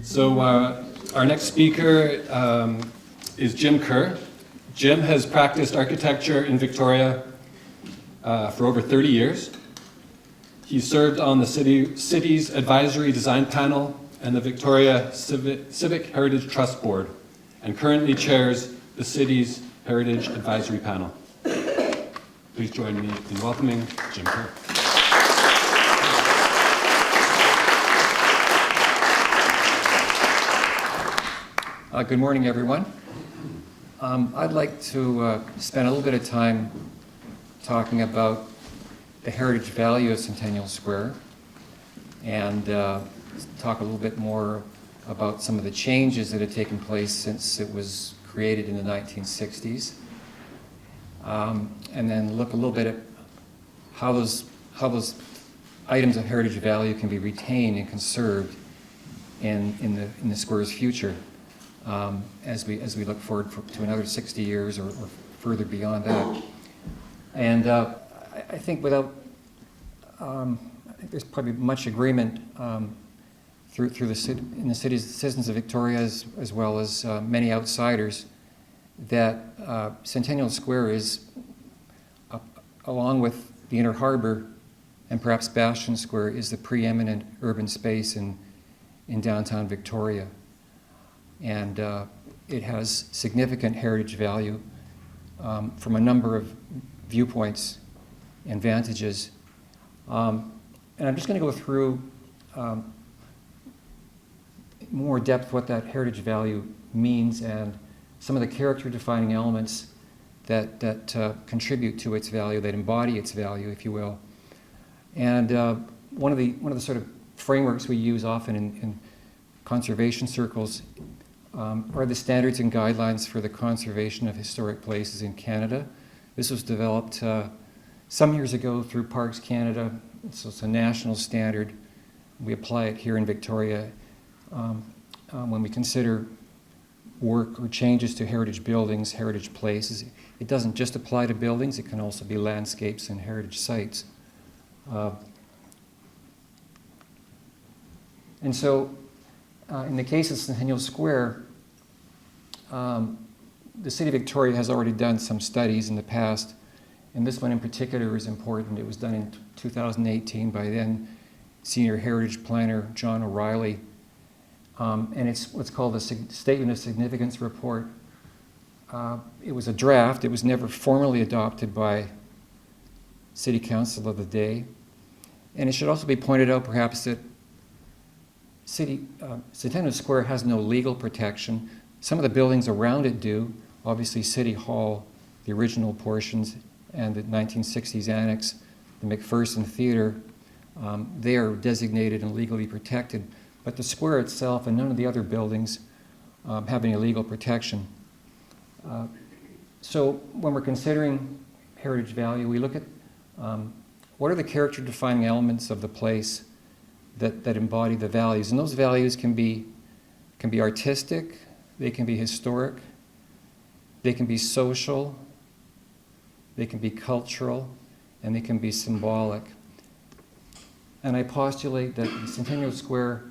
So our next speaker is Jim Kerr. Jim has practiced architecture in Victoria for over 30 years. He served on the city's advisory design panel and the Victoria Civic Heritage Trust Board, and currently chairs the city's Heritage Advisory Panel. Please join me in welcoming Jim Kerr. Good morning, everyone. I'd like to spend a little bit of time talking about the heritage value of Centennial Square and talk a little bit more about some of the changes that have taken place since it was created in the 1960s, and then look a little bit at how those items of heritage value can be retained and conserved in the square's future. As we look forward to another 60 years or further beyond that. And I think I think there's probably much agreement through in the citizens of Victoria as well as many outsiders that Centennial Square is, along with the Inner Harbour and perhaps Bastion Square, is the preeminent urban space in downtown Victoria. And it has significant heritage value from a number of viewpoints and vantages. And I'm just going to go through more depth what that heritage value means and some of the character-defining elements that contribute to its value, that embody its value, if you will. And one of the sort of frameworks we use often in conservation circles are the standards and guidelines for the conservation of historic places in Canada. This was developed some years ago through Parks Canada, so it's a national standard. We apply it here in Victoria when we consider work or changes to heritage buildings, heritage places. It doesn't just apply to buildings, it can also be landscapes and heritage sites. And so, in the case of Centennial Square, the City of Victoria has already done some studies in the past, and this one in particular is important. It was done in 2018 by then Senior Heritage Planner John O'Reilly, and it's what's called the Statement of Significance Report. It was a draft. It was never formally adopted by City Council of the day, and it should also be pointed out perhaps that Centennial Square has no legal protection. Some of the buildings around it do. Obviously, City Hall, the original portions, and the 1960s annex, the McPherson Theatre, they are designated and legally protected. But the square itself and none of the other buildings have any legal protection. So when we're considering heritage value, we look at what are the character-defining elements of the place that embody the values. And those values can be artistic, they can be historic, they can be social, they can be cultural, and they can be symbolic. And I postulate that Centennial Square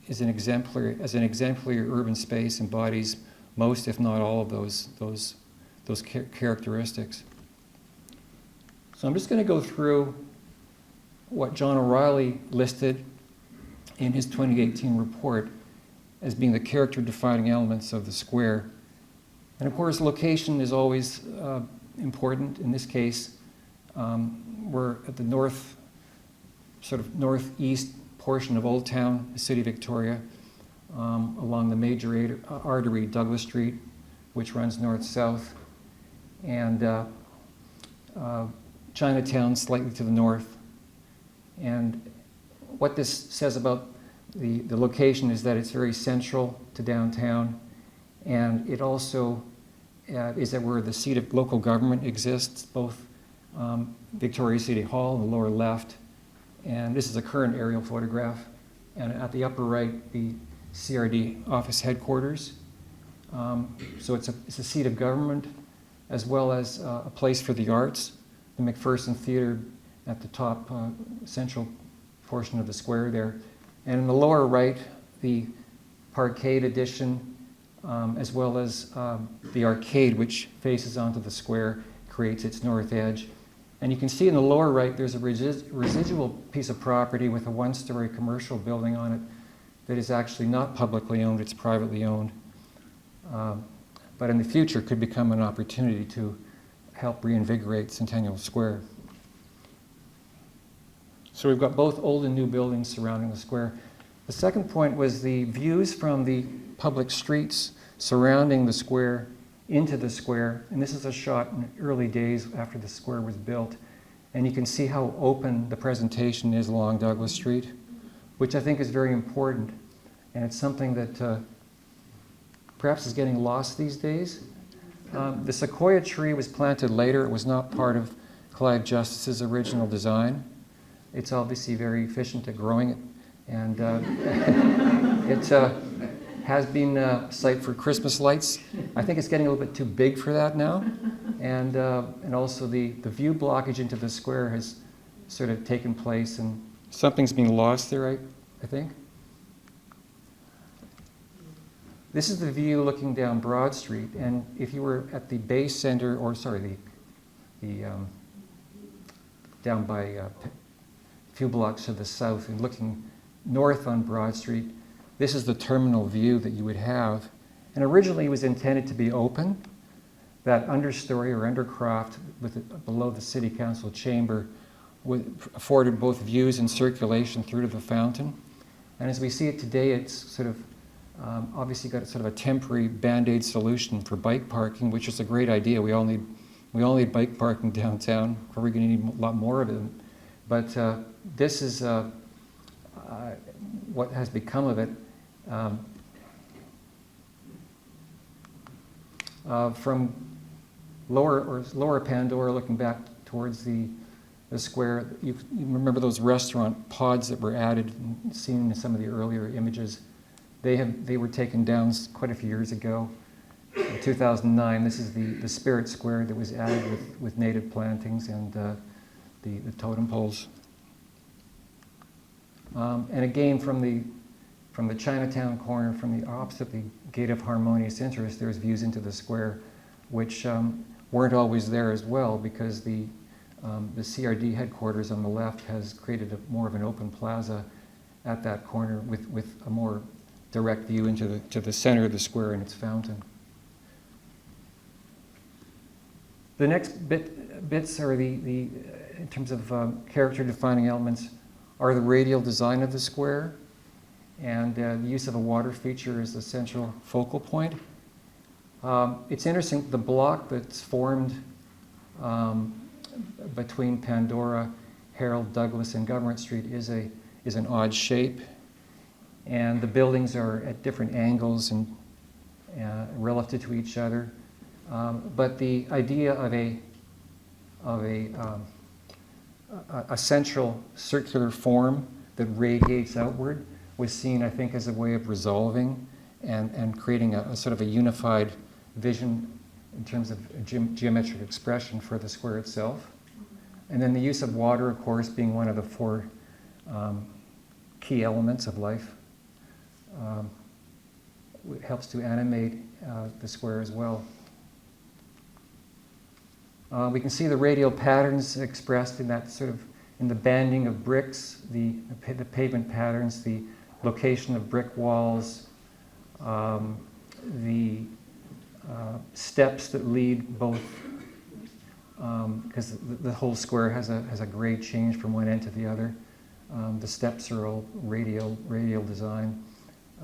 as an exemplary urban space embodies most, if not all, of those characteristics. So I'm just going to go through what John O'Reilly listed in his 2018 report as being the character-defining elements of the square. And of course, location is always important. In this case, we're at the northeast portion of Old Town, the City of Victoria, along the major artery, Douglas Street, which runs north-south, and Chinatown slightly to the north. And what this says about the location is that it's very central to downtown, and it also is that where the seat of local government exists, both Victoria City Hall in the lower left, and this is a current aerial photograph, and at the upper right, the CRD office headquarters. So it's a seat of government as well as a place for the arts, the McPherson Theatre at the top central portion of the square there. And in the lower right, the parkade addition, as well as the arcade, which faces onto the square, creates its north edge. And you can see in the lower right, there's a residual piece of property with a one-story commercial building on it that is actually not publicly owned, it's privately owned. But in the future could become an opportunity to help reinvigorate Centennial Square. So we've got both old and new buildings surrounding the square. The second point was the views from the public streets surrounding the square into the square. And this is a shot in the early days after the square was built. And you can see how open the presentation is along Douglas Street, which I think is very important. And it's something that perhaps is getting lost these days. The sequoia tree was planted later. It was not part of Clive Justice's original design. It's obviously very efficient at growing it. And it has been a site for Christmas lights. I think it's getting a little bit too big for that now. And also the view blockage into the square has sort of taken place, and something's being lost there, I think. This is the view looking down Broad Street, and if you were at the Bay Center, or sorry, down by a few blocks to the south and looking north on Broad Street, this is the terminal view that you would have. And originally it was intended to be open. That understory or undercroft below the City Council chamber afforded both views and circulation through to the fountain. And as we see it today, it's sort of obviously got sort of a temporary Band-Aid solution for bike parking, which is a great idea. We all need bike parking downtown. We're going to need a lot more of it. But this is what has become of it. From lower Pandora, looking back towards the square, you remember those restaurant pods that were added and seen in some of the earlier images. They were taken down quite a few years ago. In 2009, this is the Spirit Square that was added with native plantings and the totem poles. And again, from the Chinatown corner, from the opposite the Gate of Harmonious Interest, there's views into the square, which weren't always there as well, because the CRD headquarters on the left has created more of an open plaza at that corner with a more direct view into the center of the square and its fountain. The next bits are in terms of character-defining elements, are the radial design of the square, and the use of a water feature is the central focal point. It's interesting, the block that's formed between Pandora, Harold, Douglas, and Government Street is an odd shape, and the buildings are at different angles and relative to each other. But the idea of a central circular form that radiates outward was seen, I think, as a way of resolving and creating a sort of a unified vision in terms of geometric expression for the square itself. And then the use of water, of course, being one of the four key elements of life, helps to animate the square as well. We can see the radial patterns expressed in that sort of, in the banding of bricks, the pavement patterns, the location of brick walls, the steps that lead both, because the whole square has a grade change from one end to the other. The steps are all radial design,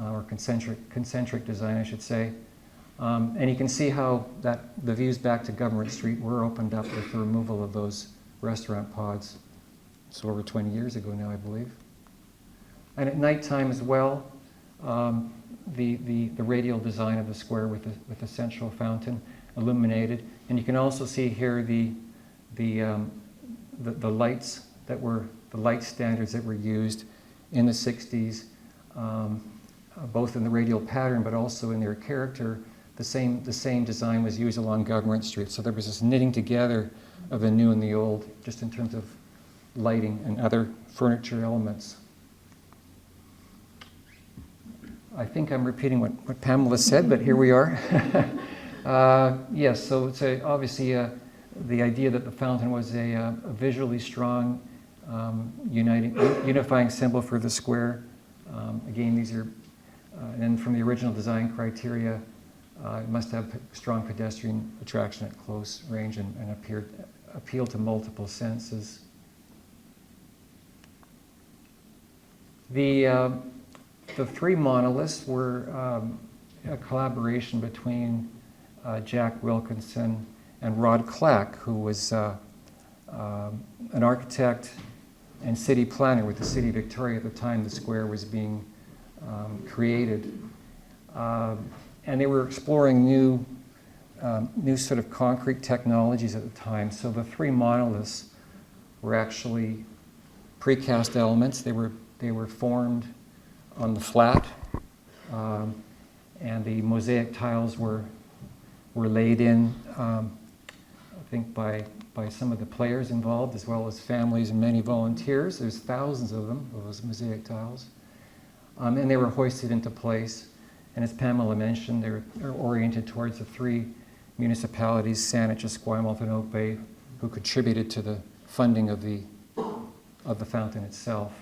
or concentric design, I should say. And you can see how the views back to Government Street were opened up with the removal of those restaurant pods. It's over 20 years ago now, I believe. And at nighttime as well, the radial design of the square with the central fountain illuminated. And you can also see here the lights that were, the light standards that were used in the 60s, both in the radial pattern but also in their character. the same design was used along Government Street. So there was this knitting together of the new and the old, just in terms of lighting and other furniture elements. I think I'm repeating what Pamela said, but here we are. Yes, so it's obviously the idea that the fountain was a visually strong, unifying symbol for the square. Again, these are, and from the original design criteria, it must have strong pedestrian attraction at close range and appeal to multiple senses. The three monoliths were a collaboration between Jack Wilkinson and Rod Clack, who was an architect and city planner with the city of Victoria at the time the square was being created. And they were exploring new sort of concrete technologies at the time. So the three monoliths were actually precast elements. They were formed on the flat, and the mosaic tiles were laid in, I think, by some of the players involved, as well as families and many volunteers. There's thousands of them, of those mosaic tiles. And they were hoisted into place. And as Pamela mentioned, they're oriented towards the three municipalities, Saanich, Esquimalt, and Oak Bay, who contributed to the funding of the fountain itself.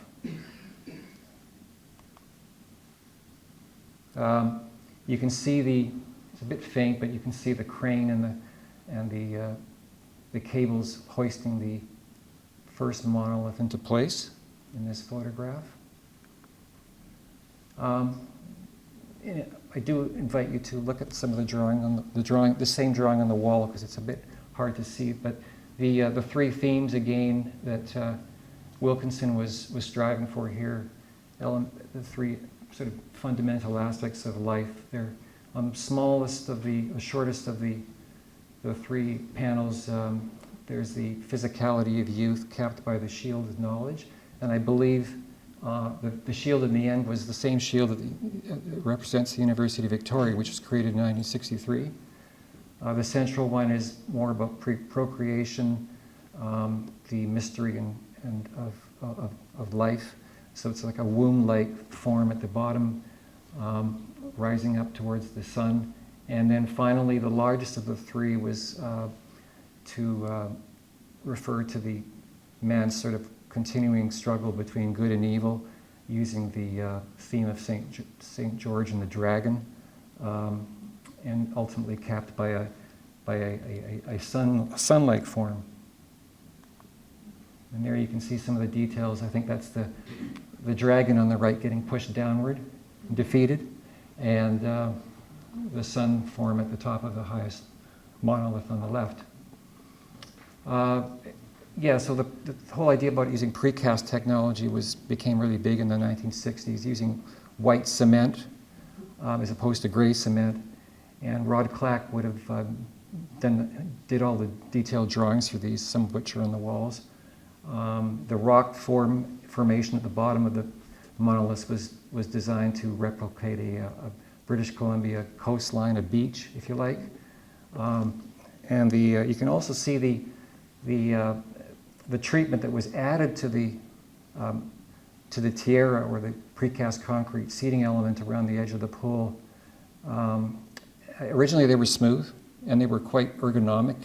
You can see it's a bit faint, but you can see the crane and the cables hoisting the first monolith into place in this photograph. I do invite you to look at some of the drawing, the same drawing on the wall, because it's a bit hard to see. But the three themes again that Wilkinson was striving for here, the three sort of fundamental aspects of life. They're shortest of the three panels. There's the physicality of youth capped by the shield of knowledge, and I believe the shield in the end was the same shield that represents the University of Victoria, which was created in 1963. The central one is more about procreation, the mystery and of life. So it's like a womb-like form at the bottom, rising up towards the sun. And then finally, the largest of the three was to refer to the man's sort of continuing struggle between good and evil, using the theme of Saint George and the dragon, and ultimately capped by a sun-like form. And there you can see some of the details. I think that's the dragon on the right getting pushed downward, defeated, and the sun form at the top of the highest monolith on the left. Yeah, so the whole idea about using precast technology became really big in the 1960s, using white cement as opposed to gray cement. And Rod Clack would have did all the detailed drawings for these, some of which are on the walls. The rock formation at the bottom of the monolith was designed to replicate a British Columbia coastline, a beach, if you like. And you can also see the treatment that was added to the tiara, or the precast concrete seating element around the edge of the pool. Originally they were smooth and they were quite ergonomic,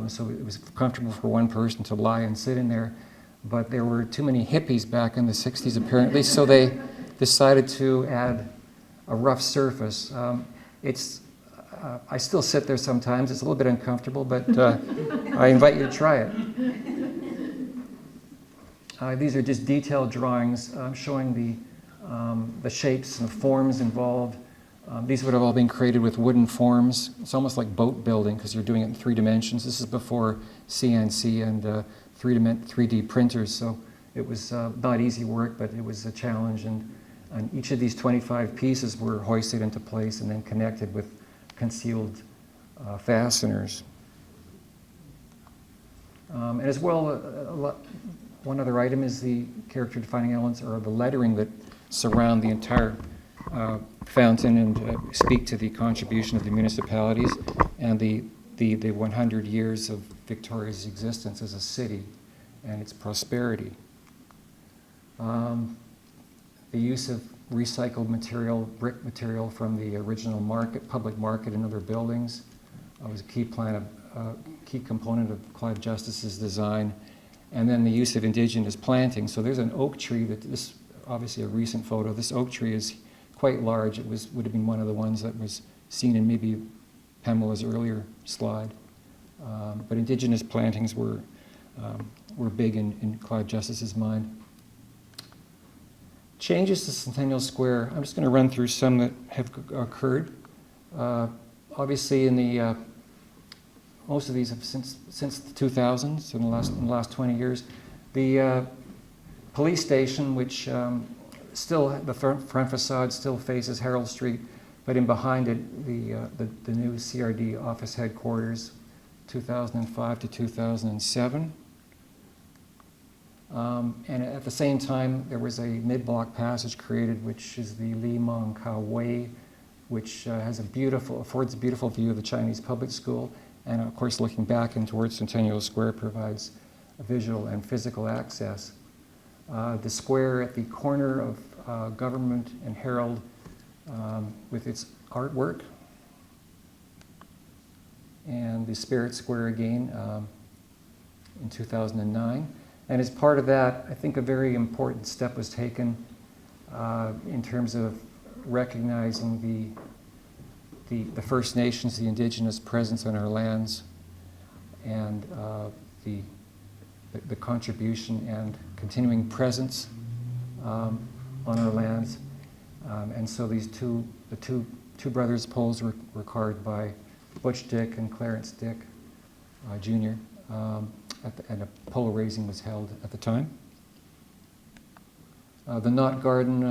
so it was comfortable for one person to lie and sit in there. But there were too many hippies back in the 60s apparently, so they decided to add a rough surface. I still sit there sometimes. It's a little bit uncomfortable, but I invite you to try it. These are just detailed drawings showing the shapes and the forms involved. These would have all been created with wooden forms. It's almost like boat building because you're doing it in 3 dimensions. This is before CNC and 3D printers, so it was not easy work, but it was a challenge. And each of these 25 pieces were hoisted into place and then connected with concealed fasteners. And as well, one other item is the character-defining elements, or the lettering that surround the entire fountain and speak to the contribution of the municipalities and the 100 years of Victoria's existence as a city and its prosperity. The use of recycled material, brick material from the original public market and other buildings was a key component of Clive Justice's design. And then the use of indigenous planting. So there's an oak tree this obviously a recent photo. This oak tree is quite large. It would have been one of the ones that was seen in maybe Pamela's earlier slide. But indigenous plantings were big in Clive Justice's mind. Changes to Centennial Square. I'm just going to run through some that have occurred. Obviously, in the most of these have since the 2000s, in the last 20 years. The police station, which still the front facade still faces Harold Street, but in behind it, the new CRD office headquarters, 2005 to 2007. And at the same time, there was a mid-block passage created, which is the Li Mong Kao Way, which affords a beautiful view of the Chinese public school. And of course, looking back and towards Centennial Square provides a visual and physical access. The square at the corner of Government and Herald with its artwork. And the Spirit Square again in 2009. And as part of that, I think a very important step was taken in terms of recognizing the First Nations, the indigenous presence on our lands, and the contribution and continuing presence on our lands. And so the two brothers' poles were carved by Butch Dick and Clarence Dick, Jr., and a pole raising was held at the time. The knot garden,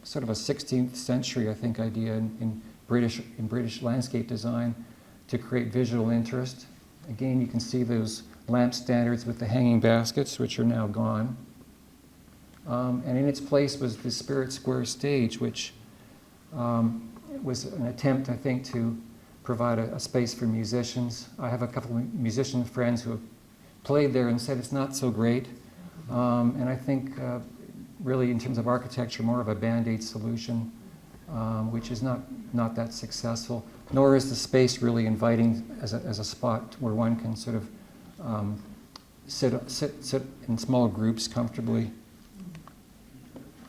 sort of a 16th century, I think, idea in British landscape design to create visual interest. Again, you can see those lamp standards with the hanging baskets, which are now gone. And in its place was the Spirit Square stage, which was an attempt, I think, to provide a space for musicians. I have a couple of musician friends who have played there and said it's not so great. And I think really in terms of architecture, more of a Band-Aid solution, which is not that successful, nor is the space really inviting as a spot where one can sort of sit in small groups comfortably.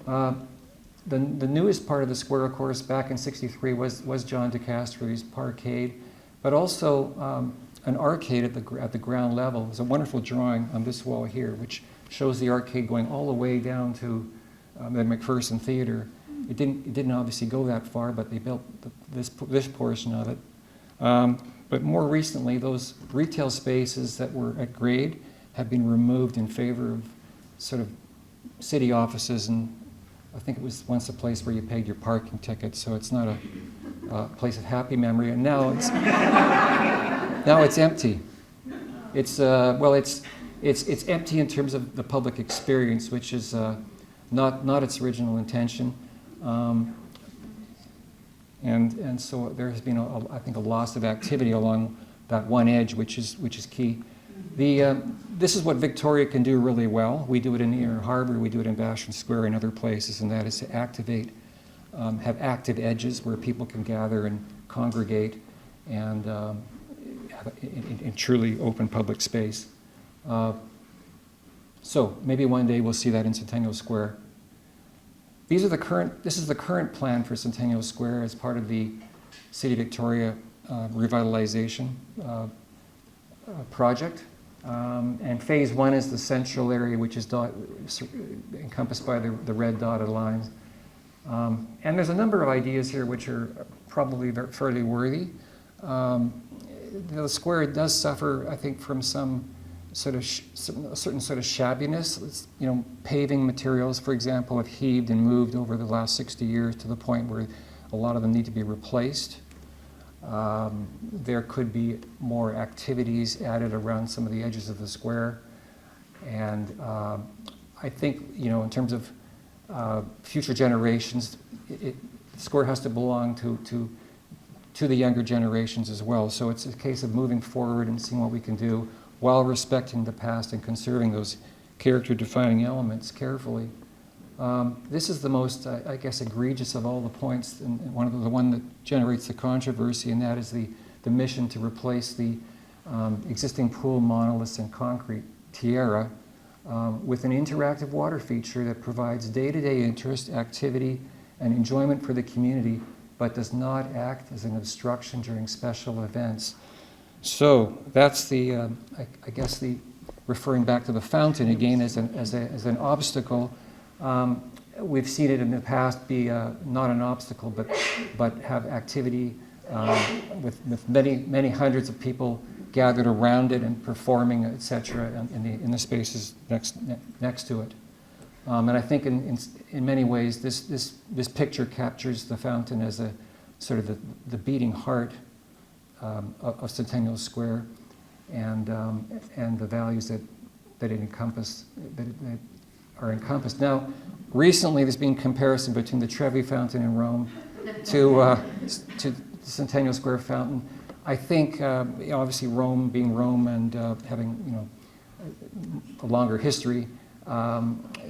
The newest part of the square, of course, back in '63 was John de Castro's parkade, but also an arcade at the ground level. There's a wonderful drawing on this wall here, which shows the arcade going all the way down to the McPherson Theater. It didn't obviously go that far, but they built this portion of it. But more recently, those retail spaces that were at grade have been removed in favor of sort of city offices, and I think it was once a place where you paid your parking ticket, so it's not a place of happy memory. And now it's empty. It's it's empty in terms of the public experience, which is not its original intention. And so there has been, I think, a loss of activity along that one edge, which is key. This is what Victoria can do really well. We do it in Inner Harbor, we do it in Vashon Square and other places, and that is to activate, have active edges where people can gather and congregate and have in truly open public space. So maybe one day we'll see that in Centennial Square. This is the current plan for Centennial Square as part of the City of Victoria revitalization project. And phase one is the central area, which is encompassed by the red dotted lines. And there's a number of ideas here which are probably fairly worthy. The square does suffer, I think, from some sort of a certain sort of shabbiness. It's, paving materials, for example, have heaved and moved over the last 60 years to the point where a lot of them need to be replaced. There could be more activities added around some of the edges of the square. And I think, in terms of future generations, the square has to belong to the younger generations as well. So it's a case of moving forward and seeing what we can do while respecting the past and conserving those character-defining elements carefully. This is the most, I guess, egregious of all the points, and the one that generates the controversy, and that is the mission to replace the existing pool monoliths and concrete tiara with an interactive water feature that provides day-to-day interest, activity, and enjoyment for the community, but does not act as an obstruction during special events. So that's the, I guess, referring back to the fountain again as an obstacle. We've seen it in the past be not an obstacle, but have activity with many hundreds of people gathered around it and performing, etc., in the spaces next to it. And I think in many ways this picture captures the fountain as a sort of the beating heart of Centennial Square, and the values that it encompass that are encompassed. Now, recently there's been comparison between the Trevi Fountain in Rome to the Centennial Square Fountain. I think obviously Rome being Rome and having a longer history,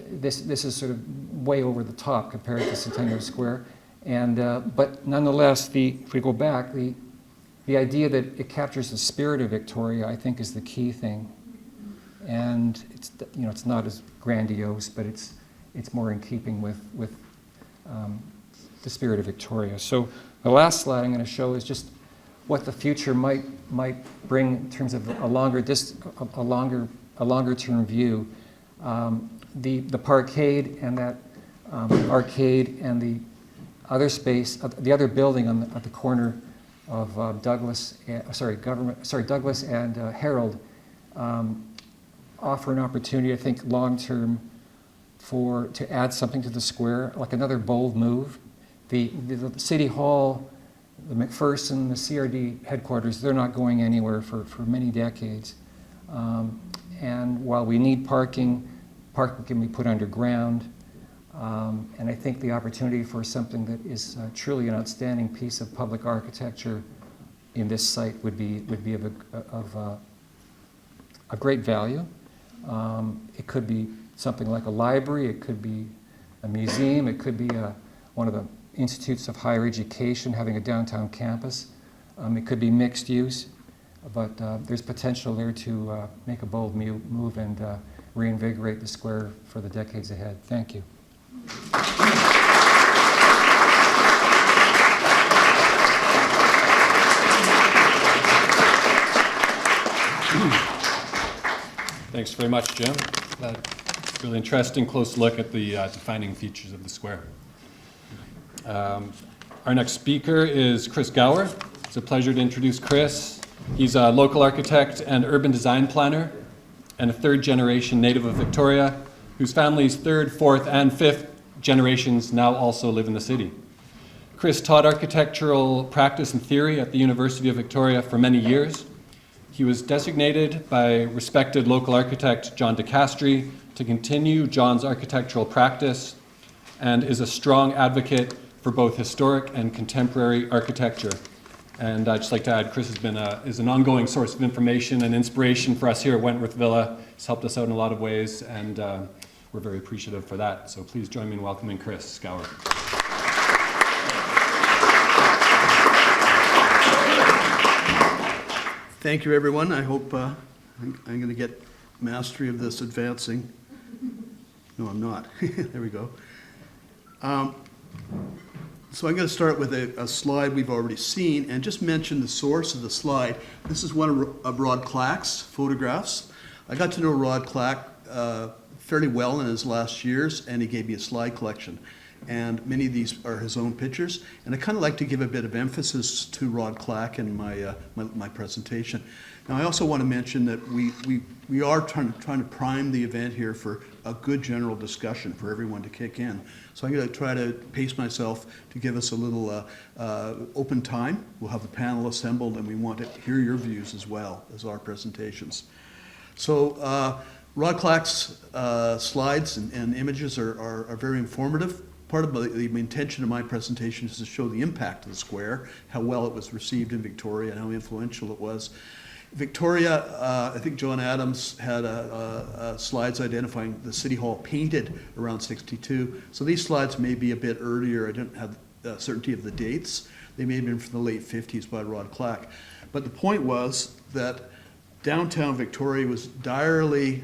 this is sort of way over the top compared to Centennial Square. And but nonetheless, if we go back, the idea that it captures the spirit of Victoria, I think, is the key thing. And it's not as grandiose, but it's more in keeping with the spirit of Victoria. So the last slide I'm going to show is just what the future might bring in terms of a longer term view. The parkade and that arcade and the other space, the other building at the corner of Douglas and Herald offer an opportunity, I think, long term to add something to the square, like another bold move. The City Hall, the McPherson, the CRD headquarters, they're not going anywhere for many decades. And while we need parking can be put underground. And I think the opportunity for something that is truly an outstanding piece of public architecture in this site would be of great value. It could be something like a library, it could be a museum, it could be one of the institutes of higher education having a downtown campus. It could be mixed use, but there's potential there to make a bold move and reinvigorate the square for the decades ahead. Thank you. Thanks very much, Jim. That's really interesting, close look at the defining features of the square. Our next speaker is Chris Gower. It's a pleasure to introduce Chris. He's a local architect and urban design planner and a third-generation native of Victoria, whose family's third, fourth, and fifth generations now also live in the city. Chris taught architectural practice and theory at the University of Victoria for many years. He was designated by respected local architect John DeCastri to continue John's architectural practice and is a strong advocate for both historic and contemporary architecture. And I'd just like to add, Chris is an ongoing source of information and inspiration for us here at Wentworth Villa. He's helped us out in a lot of ways, and we're very appreciative for that. So please join me in welcoming Chris Gower. Thank you, everyone. I hope I'm going to get mastery of this advancing. No, I'm not. There we go. So I'm going to start with a slide we've already seen and just mention the source of the slide. This is one of Rod Clack's photographs. I got to know Rod Clack fairly well in his last years, and he gave me a slide collection. And many of these are his own pictures. And I kind of like to give a bit of emphasis to Rod Clack in my presentation. Now, I also want to mention that we are trying to prime the event here for a good general discussion for everyone to kick in. So I'm going to try to pace myself to give us a little open time. We'll have the panel assembled, and we want to hear your views as well as our presentations. So Rod Clack's slides and images are very informative, part of the intention of my presentation is to show the impact of the square, how well it was received in Victoria and how influential it was. Victoria, I think John Adams had slides identifying the City Hall painted around 62. So these slides may be a bit earlier. I don't have certainty of the dates. They may have been from the late 50s by Rod Clack. But the point was that downtown Victoria was direly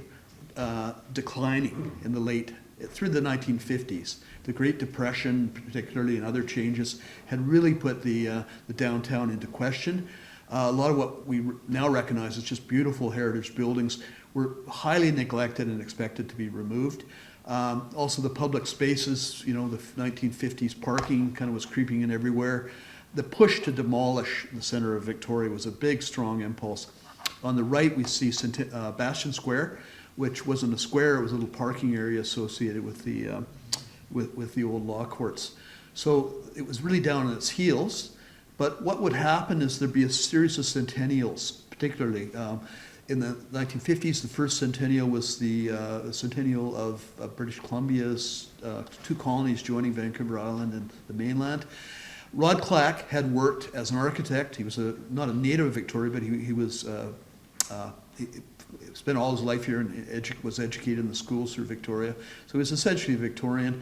declining in through the 1950s. The Great Depression, particularly, and other changes had really put the downtown into question. A lot of what we now recognize as just beautiful heritage buildings were highly neglected and expected to be removed. Also the public spaces, the 1950s parking kind of was creeping in everywhere. The push to demolish the center of Victoria was a big, strong impulse. On the right, we see Bastion Square, which wasn't a square, it was a little parking area associated with the old law courts. So it was really down on its heels. But what would happen is there'd be a series of centennials, particularly. In the 1950s, the first centennial was the centennial of British Columbia's 2 colonies joining Vancouver Island and the mainland. Rod Clack had worked as an architect. He was not a native of Victoria, but he spent all his life here and was educated in the schools through Victoria. So he was essentially a Victorian.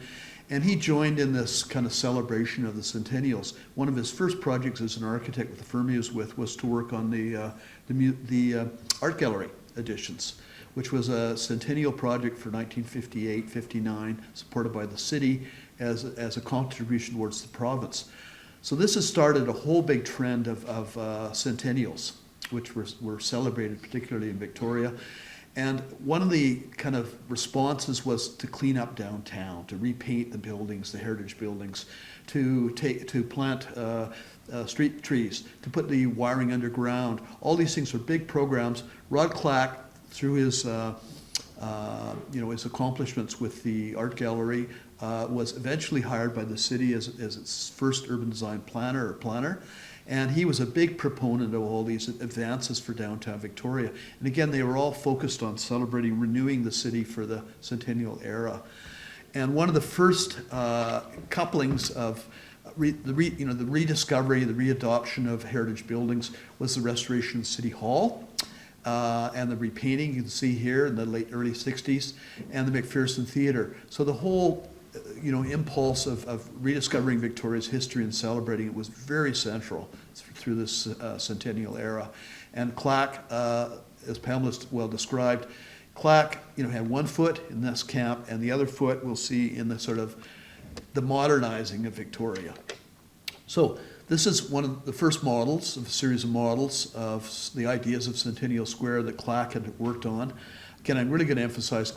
And he joined in this kind of celebration of the centennials. One of his first projects as an architect with the firm he was with was to work on the art gallery additions, which was a centennial project for 1958-59, supported by the city as a contribution towards the province. So this has started a whole big trend of centennials, which were celebrated particularly in Victoria. And one of the kind of responses was to clean up downtown, to repaint the buildings, the heritage buildings, to plant street trees, to put the wiring underground. All these things were big programs. Rod Clack, through his accomplishments with the art gallery, was eventually hired by the city as its first urban design planner. And he was a big proponent of all these advances for downtown Victoria. And again, they were all focused on celebrating, renewing the city for the Centennial era. And one of the first couplings of the rediscovery, the readoption of heritage buildings was the restoration of City Hall and the repainting you can see here in the early 60s, and the McPherson Theatre. So the whole impulse of rediscovering Victoria's history and celebrating it was very central through this centennial era. And Clack, as Pamela's well described, Clack, had one foot in this camp, and the other foot we'll see in the sort of the modernizing of Victoria. So this is one of the first models of a series of models of the ideas of Centennial Square that Clack had worked on. Again, I'm really going to emphasize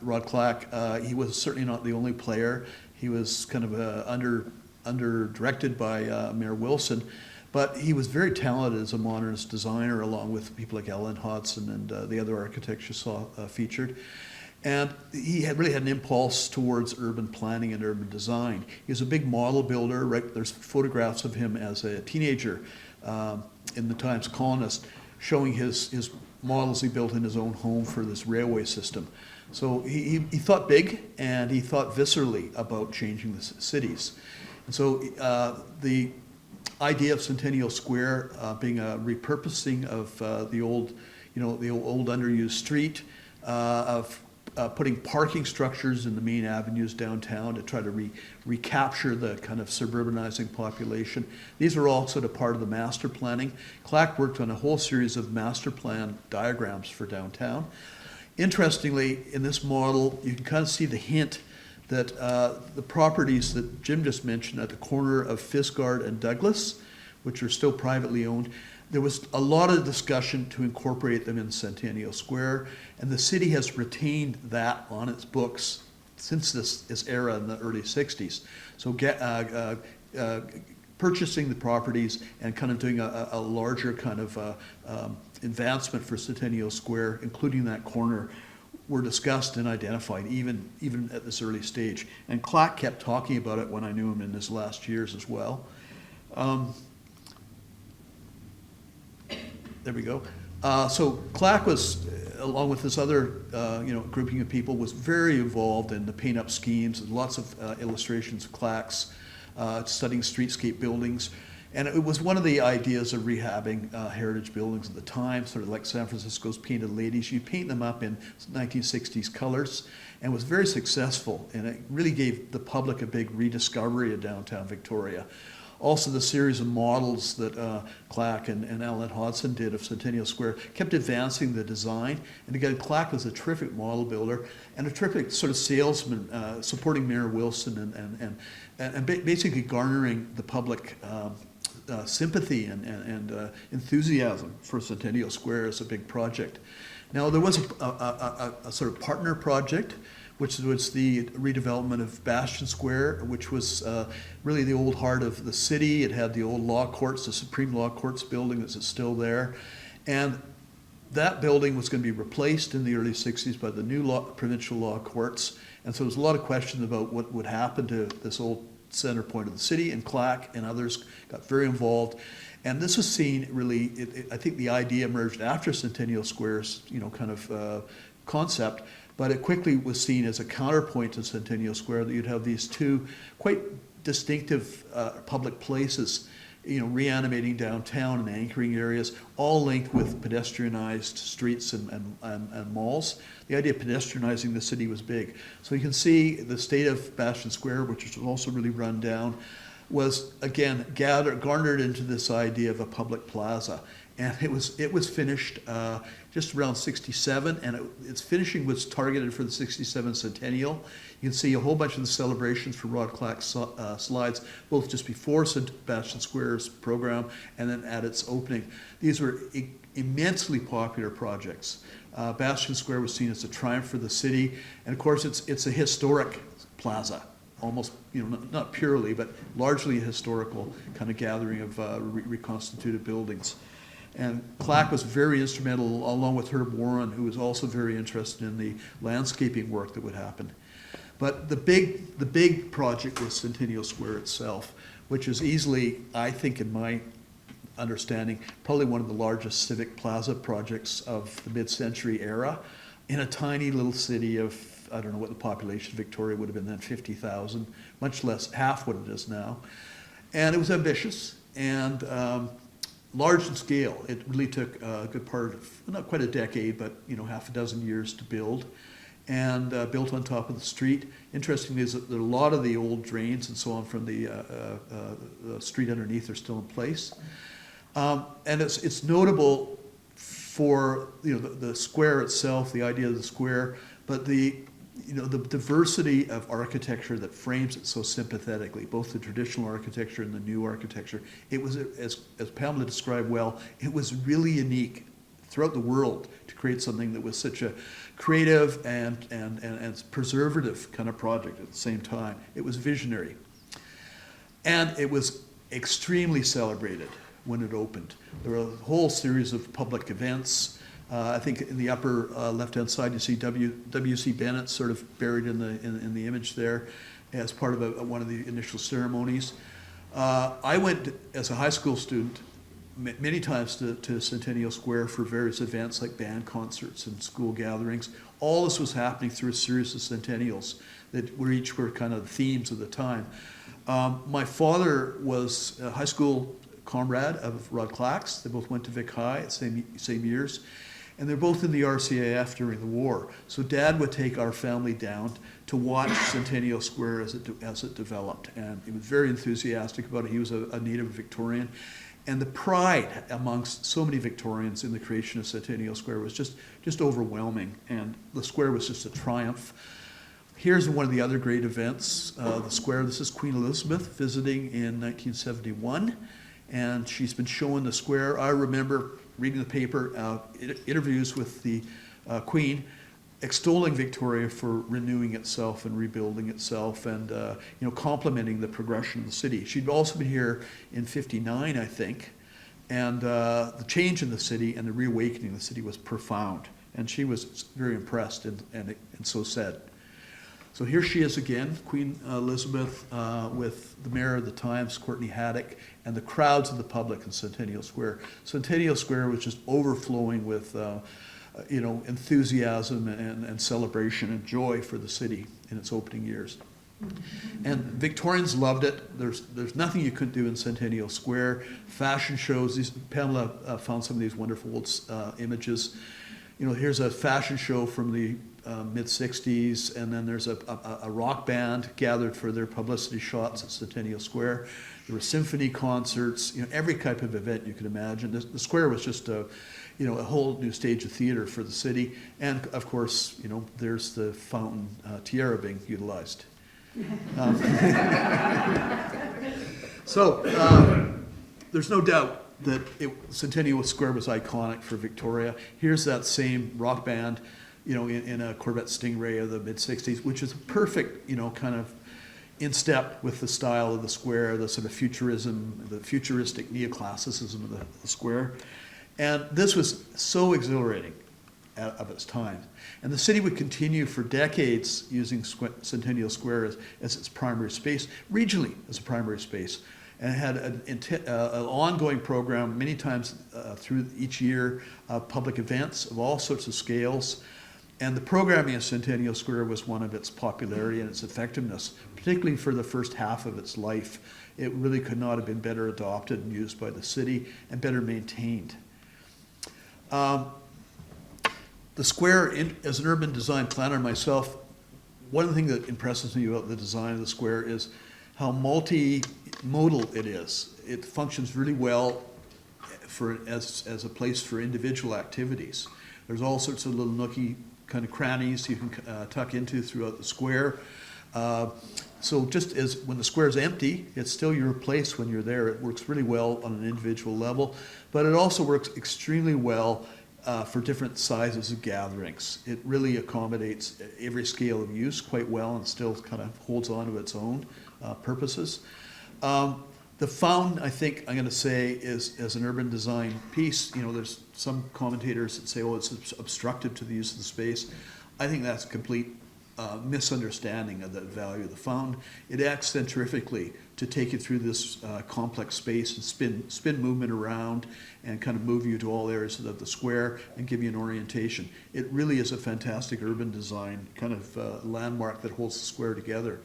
Rod Clack. He was certainly not the only player. He was kind of under directed by Mayor Wilson, but he was very talented as a modernist designer, along with people like Ellen Hodson and the other architects you saw featured. And he really had an impulse towards urban planning and urban design. He was a big model builder. Right? There's photographs of him as a teenager in the Times Colonist, showing his models he built in his own home for this railway system. So he thought big, and he thought viscerally about changing the cities. And so the idea of Centennial Square being a repurposing of the old underused street, of putting parking structures in the main avenues downtown to try to recapture the kind of suburbanizing population. These are all sort of part of the master planning. Clack worked on a whole series of master plan diagrams for downtown. Interestingly, in this model, you can kind of see the hint that the properties that Jim just mentioned at the corner of Fisgard and Douglas, which are still privately owned, there was a lot of discussion to incorporate them in Centennial Square, and the city has retained that on its books since this era in the early 60s. So purchasing the properties and kind of doing a larger kind of advancement for Centennial Square, including that corner, were discussed and identified even at this early stage. And Clack kept talking about it when I knew him in his last years as well. There we go. So Clack was, along with this other grouping of people, was very involved in the paint-up schemes, and lots of illustrations of Clacks, studying streetscape buildings. And it was one of the ideas of rehabbing heritage buildings at the time, sort of like San Francisco's Painted Ladies. You paint them up in 1960s colors, and was very successful. And it really gave the public a big rediscovery of downtown Victoria. Also, the series of models that Clack and Alan Hodson did of Centennial Square kept advancing the design. And again, Clack was a terrific model builder and a terrific sort of salesman, supporting Mayor Wilson and basically garnering the public sympathy and enthusiasm for Centennial Square as a big project. Now, there was a sort of partner project, which was the redevelopment of Bastion Square, which was really the old heart of the city. It had the old law courts, the Supreme Law Courts building that's still there. And that building was going to be replaced in the early 60s by the new provincial law courts. And so there was a lot of questions about what would happen to this old center point of the city, and Clack and others got very involved. And this was seen really, I think the idea emerged after Centennial Square's kind of concept, but it quickly was seen as a counterpoint to Centennial Square, that you'd have these two quite distinctive public places, reanimating downtown and anchoring areas, all linked with pedestrianized streets and malls. The idea of pedestrianizing the city was big. So you can see the state of Bastion Square, which was also really run down, was again garnered into this idea of a public plaza. And it was finished just around 67, and its finishing was targeted for the 67 Centennial. You can see a whole bunch of the celebrations for Rod Clack's slides, both just before Bastion Square's program and then at its opening. These were immensely popular projects. Bastion Square was seen as a triumph for the city, and of course it's a historic plaza. Almost, not purely, but largely a historical kind of gathering of reconstituted buildings. And Clack was very instrumental, along with Herb Warren, who was also very interested in the landscaping work that would happen. But the big project was Centennial Square itself, which is easily, I think in my understanding, probably one of the largest civic plaza projects of the mid-century era, in a tiny little city of, I don't know what the population of Victoria would have been then, 50,000, much less, half what it is now. And it was ambitious and large in scale. It really took a good part of, not quite a decade, but half a dozen years to build, and built on top of the street. Interestingly is that a lot of the old drains and so on from the street underneath are still in place. And it's notable for the square itself, the idea of the square, but the diversity of architecture that frames it so sympathetically, both the traditional architecture and the new architecture. It was, as Pamela described well, it was really unique throughout the world to create something that was such a creative and preservative kind of project at the same time. It was visionary. And it was extremely celebrated when it opened. There were a whole series of public events. I think in the upper left-hand side you see W.C. Bennett sort of buried in the image there as part of one of the initial ceremonies. I went as a high school student many times to Centennial Square for various events like band concerts and school gatherings. All this was happening through a series of centennials that were kind of the themes of the time. My father was a high school comrade of Rod Clack's. They both went to Vic High at same years. And they're both in the RCAF during the war. So Dad would take our family down to watch Centennial Square as it developed. And he was very enthusiastic about it. He was a native Victorian. And the pride amongst so many Victorians in the creation of Centennial Square was just overwhelming. And the square was just a triumph. Here's one of the other great events, the square. This is Queen Elizabeth visiting in 1971. And she's been showing the square. I remember reading the paper, interviews with the Queen, extolling Victoria for renewing itself and rebuilding itself, and complimenting the progression of the city. She'd also been here in '59, I think, and the change in the city and the reawakening of the city was profound, and she was very impressed and so said. So here she is again, Queen Elizabeth, with the mayor of the Times, Courtney Haddock, and the crowds of the public in Centennial Square. Centennial Square was just overflowing with enthusiasm and celebration and joy for the city in its opening years. And Victorians loved it. There's nothing you couldn't do in Centennial Square. Fashion shows. Pamela found some of these wonderful images. Here's a fashion show from the mid-'60s, and then there's a rock band gathered for their publicity shots at Centennial Square. There were symphony concerts, every type of event you could imagine. The square was just a whole new stage of theater for the city. And of course, there's the fountain tiara being utilized. There's no doubt that Centennial Square was iconic for Victoria. Here's that same rock band, in a Corvette Stingray of the mid-'60s, which is perfect, kind of in step with the style of the square, the sort of futurism, the futuristic neoclassicism of the square. And this was so exhilarating of its time. And the city would continue for decades using Centennial Square as its primary space, regionally as a primary space. And it had an ongoing program many times through each year, public events of all sorts of scales. And the programming of Centennial Square was one of its popularity and its effectiveness, particularly for the first half of its life. It really could not have been better adopted and used by the city and better maintained. The square, as an urban design planner myself, one of the things that impresses me about the design of the square is how multimodal it is. It functions really well as a place for individual activities. There's all sorts of little nooky kind of crannies you can tuck into throughout the square. So just as when the square is empty, it's still your place when you're there. It works really well on an individual level, but it also works extremely well for different sizes of gatherings. It really accommodates every scale of use quite well and still kind of holds on to its own purposes. The fountain, I think I'm going to say, is as an urban design piece. There's some commentators that say, oh, it's obstructive to the use of the space. I think that's a complete misunderstanding of the value of the fountain. It acts then terrifically to take you through this complex space and spin movement around and kind of move you to all areas of the square and give you an orientation. It really is a fantastic urban design kind of landmark that holds the square together.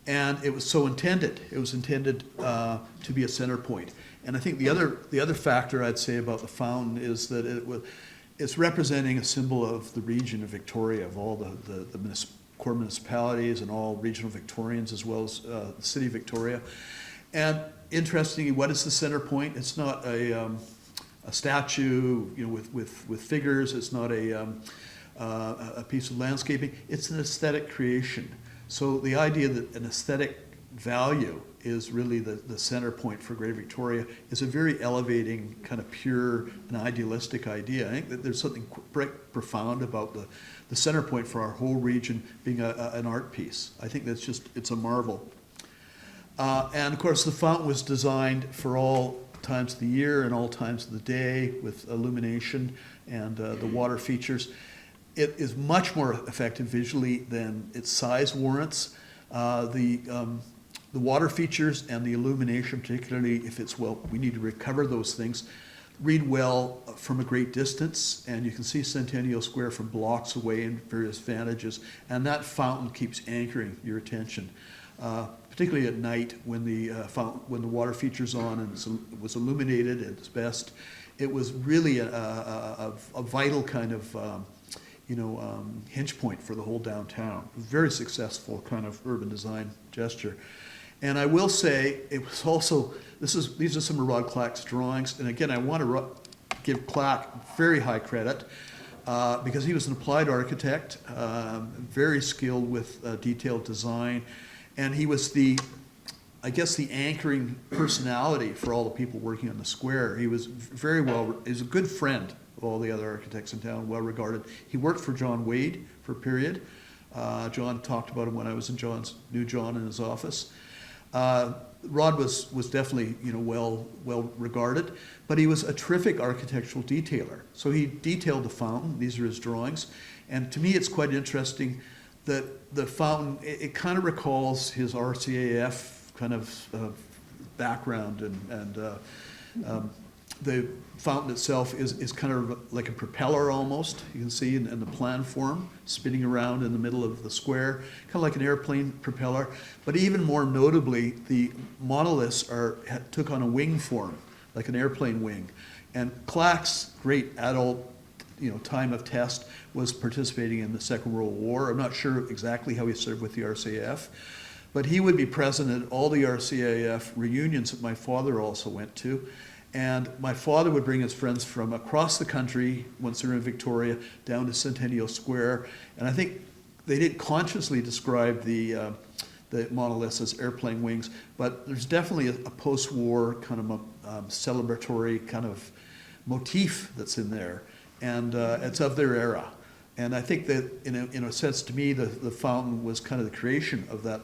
And it was so intended. It was intended to be a center point. And I think the other factor I'd say about the fountain is that it's representing a symbol of the region of Victoria, of all the core municipalities and all regional Victorians, as well as the city of Victoria. And interestingly, what is the center point? It's not a statue, with figures. It's not a piece of landscaping. It's an aesthetic creation. So the idea that an aesthetic value is really the center point for Greater Victoria is a very elevating, kind of pure and idealistic idea. I think that there's something quite profound about the center point for our whole region being an art piece. I think it's a marvel. And of course the fountain was designed for all times of the year and all times of the day with illumination and the water features. It is much more effective visually than its size warrants. The water features and the illumination, particularly if we need to recover those things, read well from a great distance, and you can see Centennial Square from blocks away in various vantages, and that fountain keeps anchoring your attention, particularly at night when the water feature's on and it was illuminated at its best. It was really a vital kind of hinge point for the whole downtown. Very successful kind of urban design gesture. And I will say, it was also, these are some of Rod Clack's drawings, and again, I want to give Clack very high credit, because he was an applied architect, very skilled with detailed design, and he was the anchoring personality for all the people working on the square. He was he's a good friend of all the other architects in town, well regarded. He worked for John Wade for a period. John talked about him when I was knew John in his office. Rod was definitely well regarded, but he was a terrific architectural detailer. So he detailed the fountain. These are his drawings, and to me it's quite interesting the fountain, it kind of recalls his RCAF kind of background, and the fountain itself is kind of like a propeller almost, you can see in the plan form, spinning around in the middle of the square, kind of like an airplane propeller. But even more notably, the monoliths took on a wing form, like an airplane wing. And Clack's great adult, time of test, was participating in the Second World War. I'm not sure exactly how he served with the RCAF, but he would be present at all the RCAF reunions that my father also went to. And my father would bring his friends from across the country, once they were in Victoria, down to Centennial Square. And I think they didn't consciously describe the monoliths as airplane wings, but there's definitely a post-war kind of celebratory kind of motif that's in there. And it's of their era. And I think that, in a sense, to me, the fountain was kind of the creation of that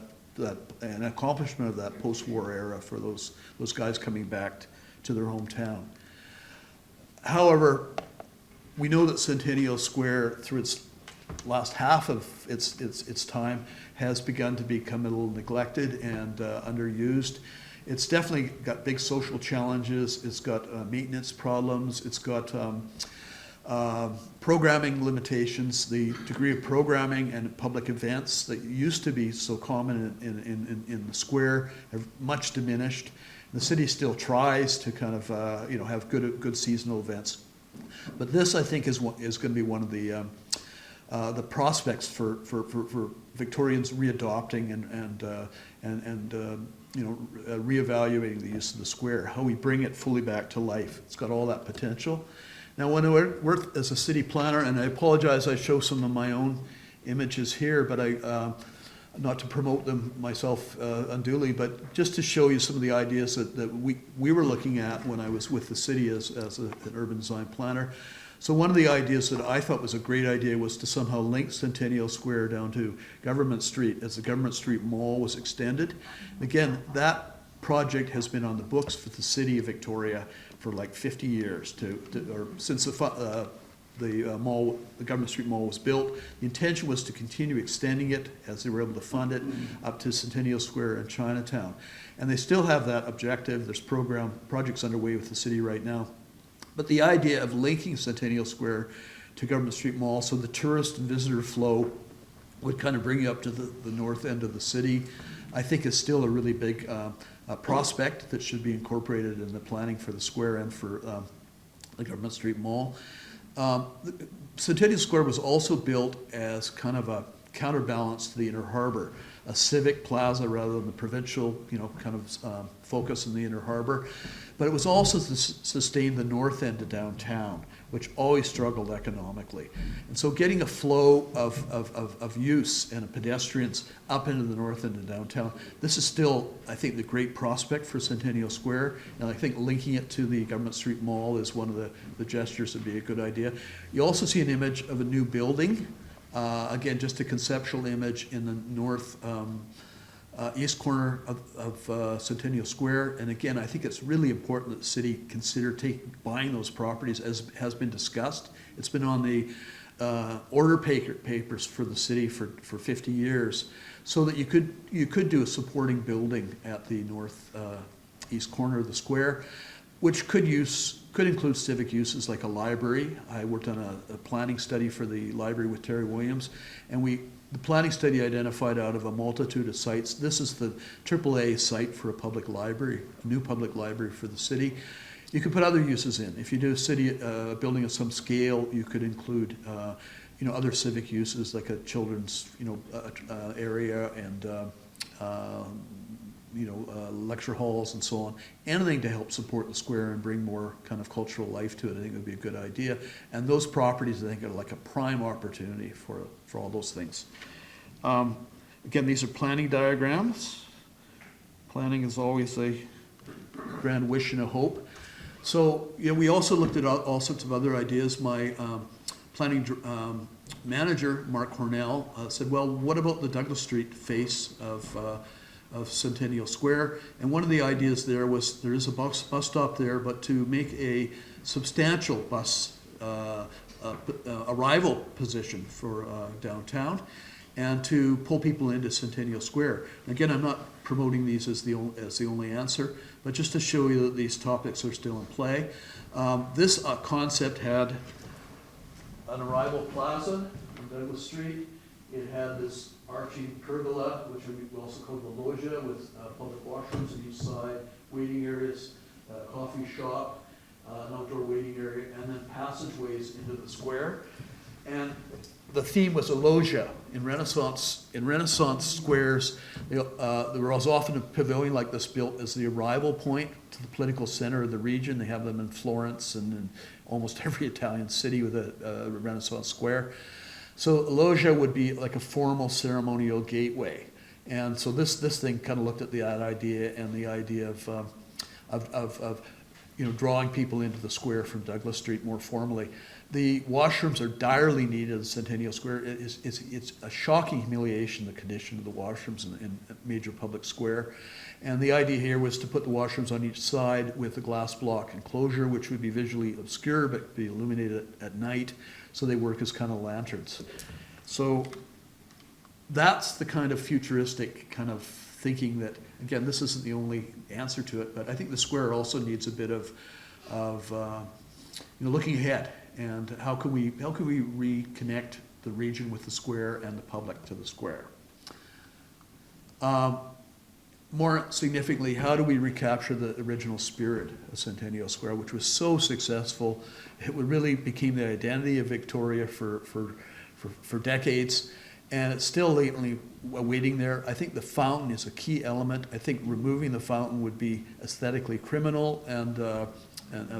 an accomplishment of that post-war era for those guys coming back to their hometown. However, we know that Centennial Square, through its last half of its time, has begun to become a little neglected and underused. It's definitely got big social challenges. It's got maintenance problems. It's got programming limitations. The degree of programming and public events that used to be so common in the square have much diminished. The city still tries to kind of have good seasonal events, but this, I think, is going to be one of the prospects for Victorians readopting and reevaluating the use of the square, how we bring it fully back to life. It's got all that potential. Now, when I worked as a city planner, and I apologize, I show some of my own images here, but not to promote them myself unduly, but just to show you some of the ideas that we were looking at when I was with the city as an urban design planner. So one of the ideas that I thought was a great idea was to somehow link Centennial Square down to Government Street as the Government Street Mall was extended. Again, that project has been on the books for the city of Victoria for like 50 years, or since the Government Street Mall was built. The intention was to continue extending it as they were able to fund it up to Centennial Square and Chinatown. And they still have that objective. There's projects underway with the city right now. But the idea of linking Centennial Square to Government Street Mall, so the tourist and visitor flow would kind of bring you up to the north end of the city, I think is still a really big prospect that should be incorporated in the planning for the square and for the Government Street Mall. Centennial Square was also built as kind of a counterbalance to the Inner Harbor, a civic plaza rather than the provincial, kind of focus in the Inner Harbor. But it was also to sustain the north end of downtown, which always struggled economically. And so getting a flow of use and of pedestrians up into the north end of downtown, this is still, I think, the great prospect for Centennial Square. And I think linking it to the Government Street Mall is one of the gestures that would be a good idea. You also see an image of a new building. Again, just a conceptual image in the north east corner of Centennial Square. And again, I think it's really important that the city consider buying those properties, as has been discussed. It's been on the order papers for the city for 50 years, so that you could do a supporting building at the north east corner of the square, which could include civic uses like a library. I worked on a planning study for the library with Terry Williams, and the planning study identified out of a multitude of sites. This is the AAA site for a public library, a new public library for the city. You could put other uses in. If you do a city building of some scale, you could include other civic uses like a children's area and lecture halls and so on. Anything to help support the square and bring more kind of cultural life to it, I think would be a good idea. And those properties, I think, are like a prime opportunity for all those things. Again, these are planning diagrams. Planning is always a grand wish and a hope. So we also looked at all sorts of other ideas. My planning manager, Mark Cornell, said, well, what about the Douglas Street face of Centennial Square? And one of the ideas there was there is a bus stop there, but to make a substantial bus arrival position for downtown. and to pull people into Centennial Square. Again, I'm not promoting these as the only answer, but just to show you that these topics are still in play. This concept had an arrival plaza on Douglas Street. It had this arching pergola, which we also call the loggia, with public washrooms on each side, waiting areas, coffee shop, an outdoor waiting area, and then passageways into the square. And the theme was a loggia. In Renaissance squares, there was often a pavilion like this built as the arrival point to the political center of the region. They have them in Florence and in almost every Italian city with a Renaissance square. So a loggia would be like a formal ceremonial gateway. And so this thing kind of looked at that idea and the idea of drawing people into the square from Douglas Street more formally. The washrooms are direly needed at Centennial Square. It's a shocking humiliation, the condition of the washrooms in a major public square. And the idea here was to put the washrooms on each side with a glass block enclosure, which would be visually obscure but be illuminated at night, so they work as kind of lanterns. So that's the kind of futuristic kind of thinking that, again, this isn't the only answer to it, but I think the square also needs a bit of looking ahead. And how can we reconnect the region with the square and the public to the square? More significantly, how do we recapture the original spirit of Centennial Square, which was so successful? It really became the identity of Victoria for decades, and it's still latently waiting there. I think the fountain is a key element. I think removing the fountain would be aesthetically criminal and a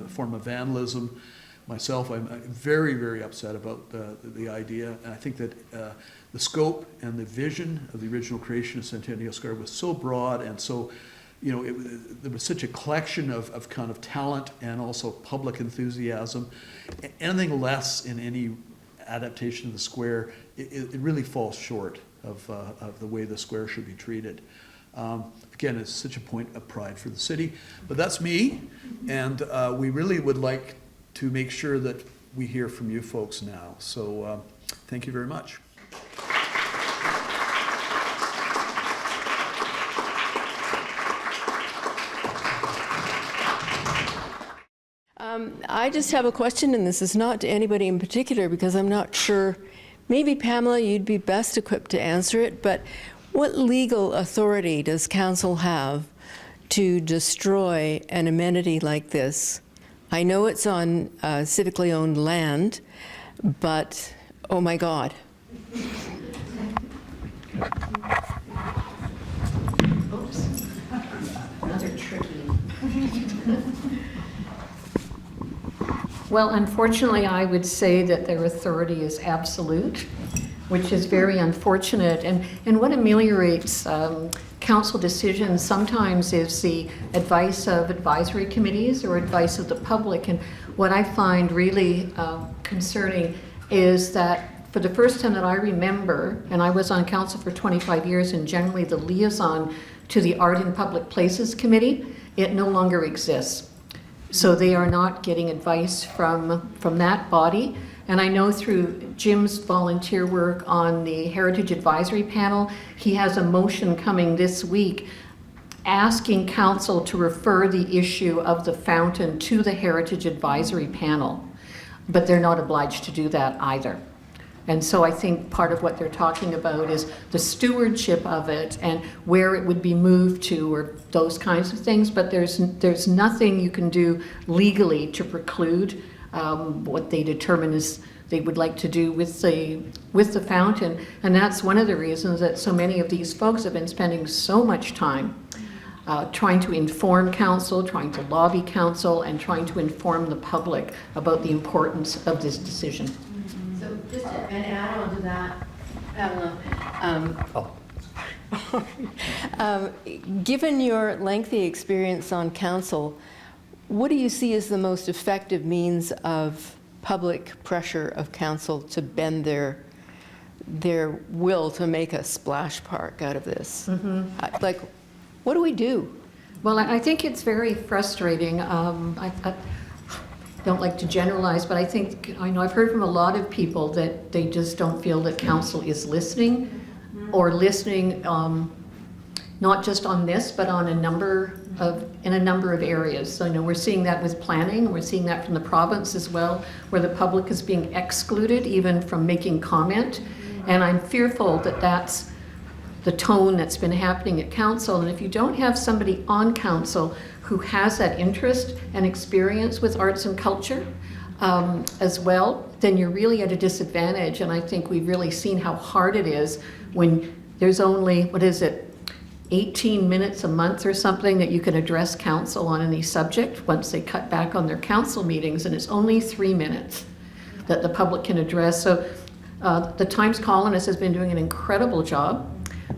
form of vandalism. Myself, I'm very, very upset about the idea, and I think that the scope and the vision of the original creation of Centennial Square was so broad and so, there was such a collection of kind of talent and also public enthusiasm. Anything less in any adaptation of the square, it really falls short of the way the square should be treated. Again, it's such a point of pride for the city, but that's me, and we really would like to make sure that we hear from you folks now. So thank you very much. I just have a question, and this is not to anybody in particular because I'm not sure. Maybe, Pamela, you'd be best equipped to answer it, but what legal authority does council have to destroy an amenity like this? I know it's on civically owned land, but oh my God. Oops, another tricky. Well, unfortunately, I would say that their authority is absolute, which is very unfortunate. And what ameliorates council decisions sometimes is the advice of advisory committees or advice of the public. And what I find really concerning is that for the first time that I remember, and I was on council for 25 years and generally the liaison to the Art in Public Places Committee, it no longer exists. So they are not getting advice from that body. And I know through Jim's volunteer work on the Heritage Advisory Panel, he has a motion coming this week asking council to refer the issue of the fountain to the Heritage Advisory Panel. But they're not obliged to do that either. And so I think part of what they're talking about is the stewardship of it and where it would be moved to or those kinds of things. But there's nothing you can do legally to preclude what they determine is they would like to do with the fountain. And that's one of the reasons that so many of these folks have been spending so much time trying to inform council, trying to lobby council, and trying to inform the public about the importance of this decision. So just an add-on to that, Pamela. Given your lengthy experience on council, what do you see as the most effective means of public pressure of council to bend their will to make a splash park out of this? Like, what do we do? Well, I think it's very frustrating. I don't like to generalize, but I know I've heard from a lot of people that they just don't feel that council is listening or listening, not just on this, but on in a number of areas. So, we're seeing that with planning, we're seeing that from the province as well, where the public is being excluded even from making comment. And I'm fearful that that's the tone that's been happening at council. And if you don't have somebody on council who has that interest and experience with arts and culture as well, then you're really at a disadvantage. And I think we've really seen how hard it is when there's only, 18 minutes a month or something that you can address council on any subject once they cut back on their council meetings, and it's only 3 minutes that the public can address. So the Times Colonist has been doing an incredible job.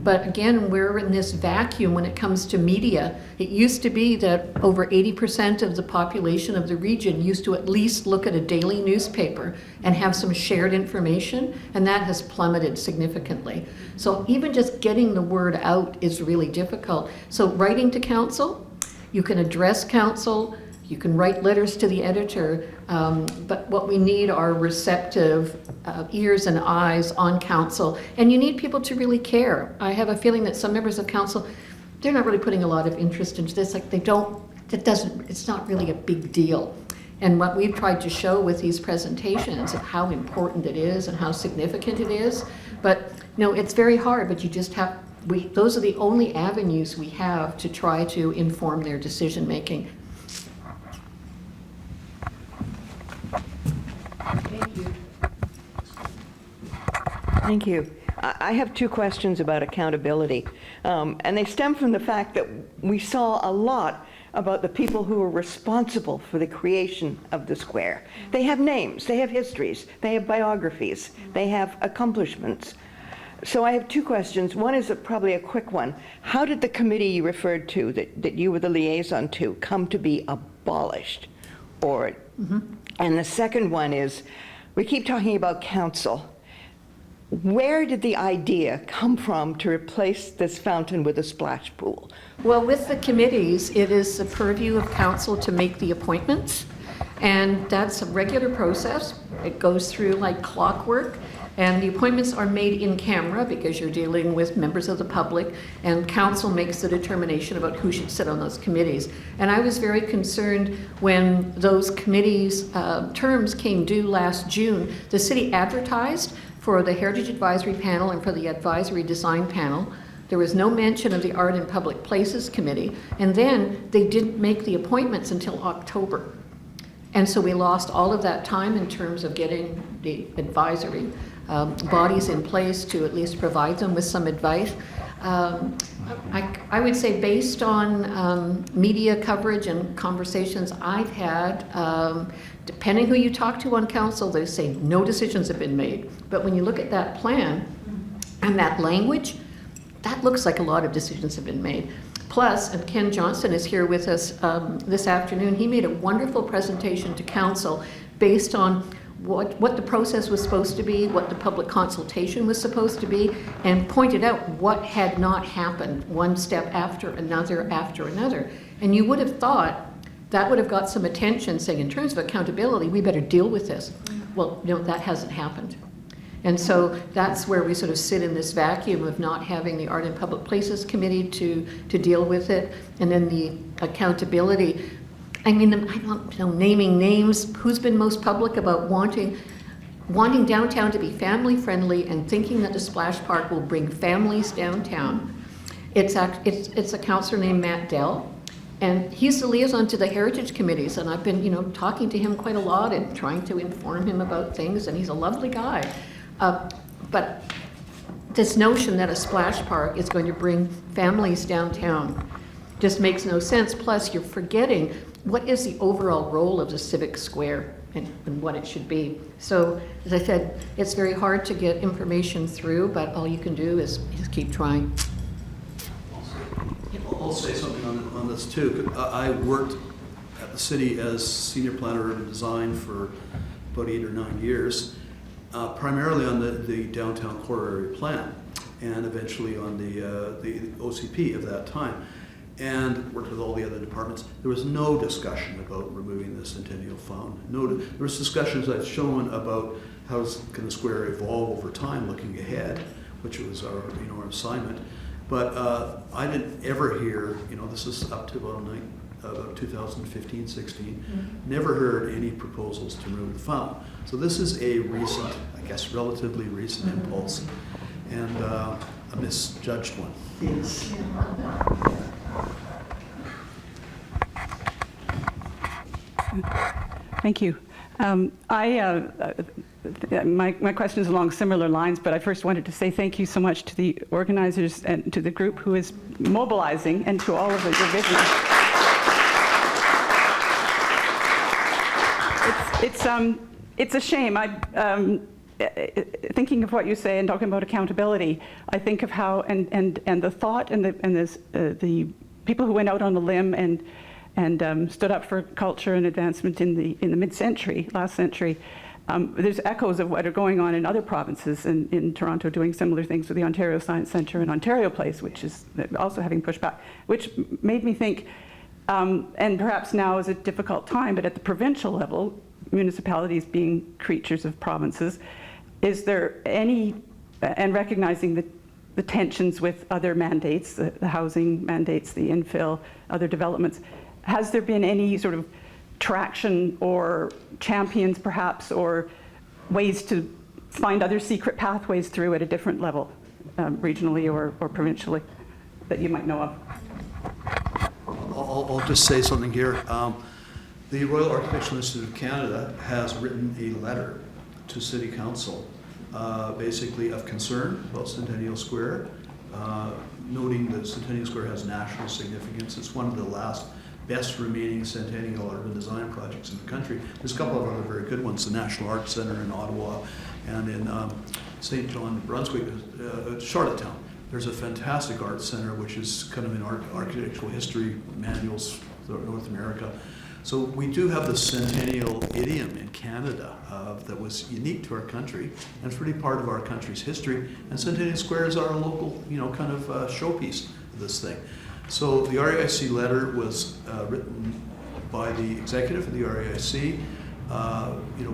But again, we're in this vacuum when it comes to media. It used to be that over 80% of the population of the region used to at least look at a daily newspaper and have some shared information, and that has plummeted significantly. So even just getting the word out is really difficult. So writing to council, you can address council, you can write letters to the editor, but what we need are receptive ears and eyes on council, and you need people to really care. I have a feeling that some members of council, they're not really putting a lot of interest into this, like it's not really a big deal. And what we've tried to show with these presentations of how important it is and how significant it is, but it's very hard, but you just have, those are the only avenues we have to try to inform their decision making. Thank you. I have two questions about accountability, and they stem from the fact that we saw a lot about the people who were responsible for the creation of the square. They have names, they have histories, they have biographies, they have accomplishments. So I have two questions. One is probably a quick one. How did the committee you referred to, that you were the liaison to, come to be abolished? And the second one is, we keep talking about council. Where did the idea come from to replace this fountain with a splash pool? Well, with the committees, it is the purview of council to make the appointments, and that's a regular process. It goes through like clockwork, and the appointments are made in camera because you're dealing with members of the public, and council makes the determination about who should sit on those committees. And I was very concerned when those committees' terms came due last June. The city advertised for the Heritage Advisory Panel and for the Advisory Design Panel. There was no mention of the Art and Public Places Committee, and then they didn't make the appointments until October. And so we lost all of that time in terms of getting the advisory bodies in place to at least provide them with some advice. I would say based on media coverage and conversations I've had, depending who you talk to on council, they say no decisions have been made. But when you look at that plan and that language, that looks like a lot of decisions have been made. Plus, and Ken Johnson is here with us this afternoon, he made a wonderful presentation to council based on what the process was supposed to be, what the public consultation was supposed to be, and pointed out what had not happened one step after another. And you would have thought that would have got some attention, saying in terms of accountability, we better deal with this. Well, no, that hasn't happened. And so that's where we sort of sit in this vacuum of not having the Art and Public Places Committee to deal with it, and then the accountability. I mean, I don't know, naming names, who's been most public about wanting downtown to be family friendly and thinking that the splash park will bring families downtown. It's a councillor named Matt Dell, and he's the liaison to the heritage committees, and I've been talking to him quite a lot and trying to inform him about things, and he's a lovely guy. But this notion that a splash park is going to bring families downtown just makes no sense. Plus, you're forgetting what is the overall role of the civic square and what it should be. So, as I said, it's very hard to get information through, but all you can do is just keep trying. I'll say something on this too. I worked at the city as senior planner and design for about 8 or 9 years, primarily on the downtown core area plan, and eventually on the OCP of that time, and worked with all the other departments. There was no discussion about removing the Centennial Fountain. There was discussions I've shown about how can the square evolve over time looking ahead. which was our, our assignment. But I didn't ever hear, this is up to about 2015, 16, never heard any proposals to remove the fountain. So this is a recent, I guess relatively recent impulse, and a misjudged one. Yes. Thank you. My question is along similar lines, but I first wanted to say thank you so much to the organizers and to the group who is mobilizing, and to all of your vision. It's a shame. Thinking of what you say and talking about accountability, I think of how and the thought and the people who went out on a limb and stood up for culture and advancement in the mid-century, last century. There's echoes of what are going on in other provinces, in Toronto doing similar things with the Ontario Science Centre and Ontario Place, which is also having pushback, which made me think, and perhaps now is a difficult time, but at the provincial level, municipalities being creatures of provinces, is there any, and recognizing the tensions with other mandates, the housing mandates, the infill, other developments, has there been any sort of traction or champions perhaps, or ways to find other secret pathways through at a different level, regionally or provincially, that you might know of? I'll just say something here. The Royal Architectural Institute of Canada has written a letter to City Council, basically of concern about Centennial Square, noting that Centennial Square has national significance. It's one of the last best remaining Centennial urban design projects in the country. There's a couple of other very good ones, the National Arts Centre in Ottawa and in St. John, Brunswick, Charlottetown. There's a fantastic arts center, which is kind of in architectural history manuals throughout North America. So we do have the Centennial idiom in Canada that was unique to our country, and it's really part of our country's history. And Centennial Square is our local, kind of showpiece of this thing. So the REIC letter was written by the executive of the REIC,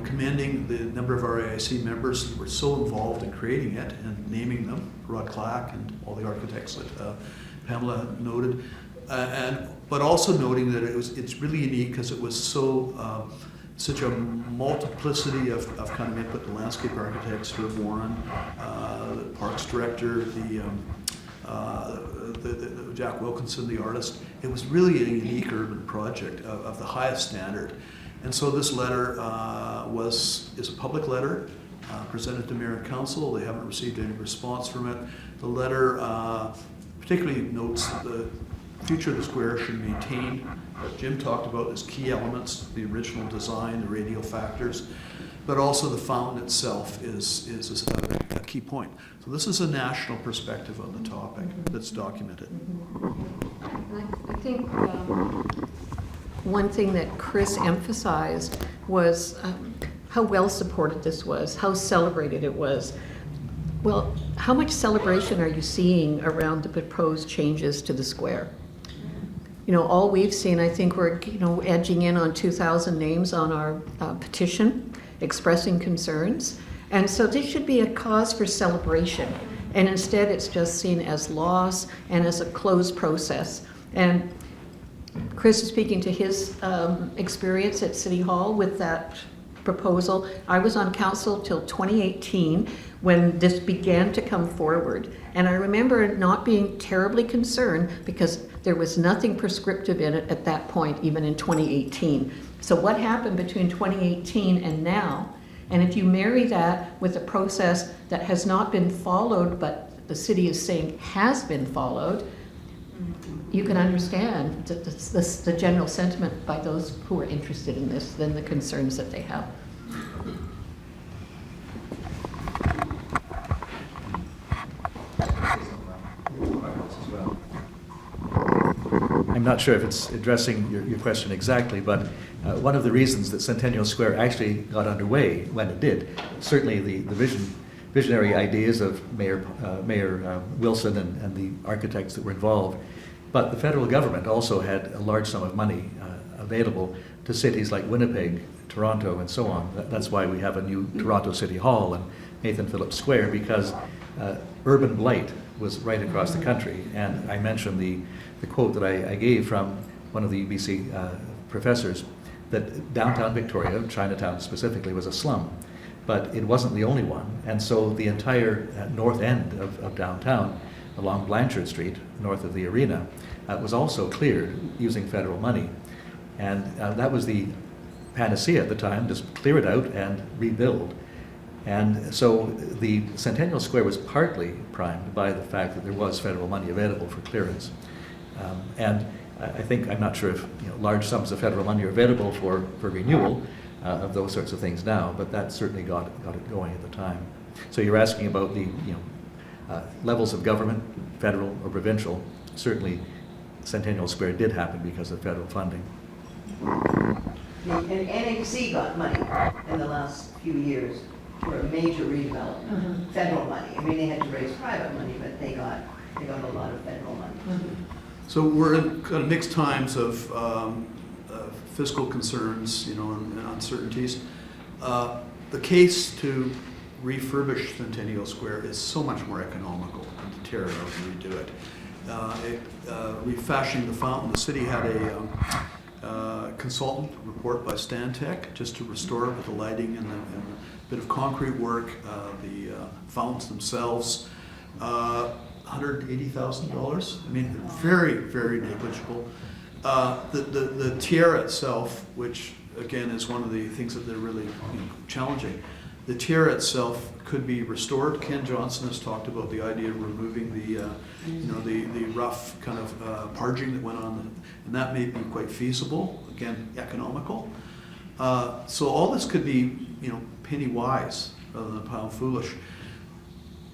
commending the number of REIC members that were so involved in creating it and naming them, Rod Clack and all the architects that Pamela noted, but also noting that it's really unique because it was such a multiplicity of kind of input. The landscape architects, Stuart Warren, the parks director, the Jack Wilkinson, the artist. It was really a unique urban project of the highest standard. And so this letter is a public letter presented to Mayor and Council. They haven't received any response from it. The letter particularly notes that the future of the square should maintain what Jim talked about as key elements, the original design, the radial factors, but also the fountain itself is a key point. So this is a national perspective on the topic that's documented. I think one thing that Chris emphasized was how well supported this was, how celebrated it was. Well, how much celebration are you seeing around the proposed changes to the square? All we've seen, I think we're, edging in on 2,000 names on our petition expressing concerns. And so this should be a cause for celebration. And instead, it's just seen as loss and as a closed process. And Chris is speaking to his experience at City Hall with that proposal. I was on council till 2018 when this began to come forward. And I remember not being terribly concerned because there was nothing prescriptive in it at that point, even in 2018. So what happened between 2018 and now? And if you marry that with a process that has not been followed, but the city is saying has been followed, you can understand the general sentiment by those who are interested in this than the concerns that they have. I'm not sure if it's addressing your question exactly, but one of the reasons that Centennial Square actually got underway when it did, certainly the visionary ideas of Mayor Wilson and the architects that were involved, but the federal government also had a large sum of money available to cities like Winnipeg, Toronto, and so on. That's why we have a new Toronto City Hall and Nathan Phillips Square, because urban blight was right across the country. And I mentioned the quote that I gave from one of the UBC professors, that downtown Victoria, Chinatown specifically, was a slum. But it wasn't the only one. And so the entire north end of downtown, along Blanchard Street, north of the arena, was also cleared using federal money. And that was the panacea at the time, just clear it out and rebuild. And so the Centennial Square was partly primed by the fact that there was federal money available for clearance. And I think, I'm not sure if large sums of federal money are available for renewal of those sorts of things now, but that certainly got it going at the time. So you're asking about the levels of government, federal or provincial. Certainly Centennial Square did happen because of federal funding. And NHC got money in the last few years for a major redevelopment, federal money. I mean, they had to raise private money, but they got a lot of federal money. So we're in kind of mixed times of fiscal concerns, and uncertainties. The case to refurbish Centennial Square is so much more economical than to tear it out and redo it. Refashioning the fountain, the city had a consultant report by Stantec just to restore it with the lighting and a bit of concrete work, the fountains themselves. $180,000. I mean, very, very negligible. The tiara itself, which again is one of the things that they're really challenging. The tiara itself could be restored. Ken Johnson has talked about the idea of removing the rough kind of parging that went on, and that may be quite feasible. Again, economical. So all this could be penny wise rather than pound foolish.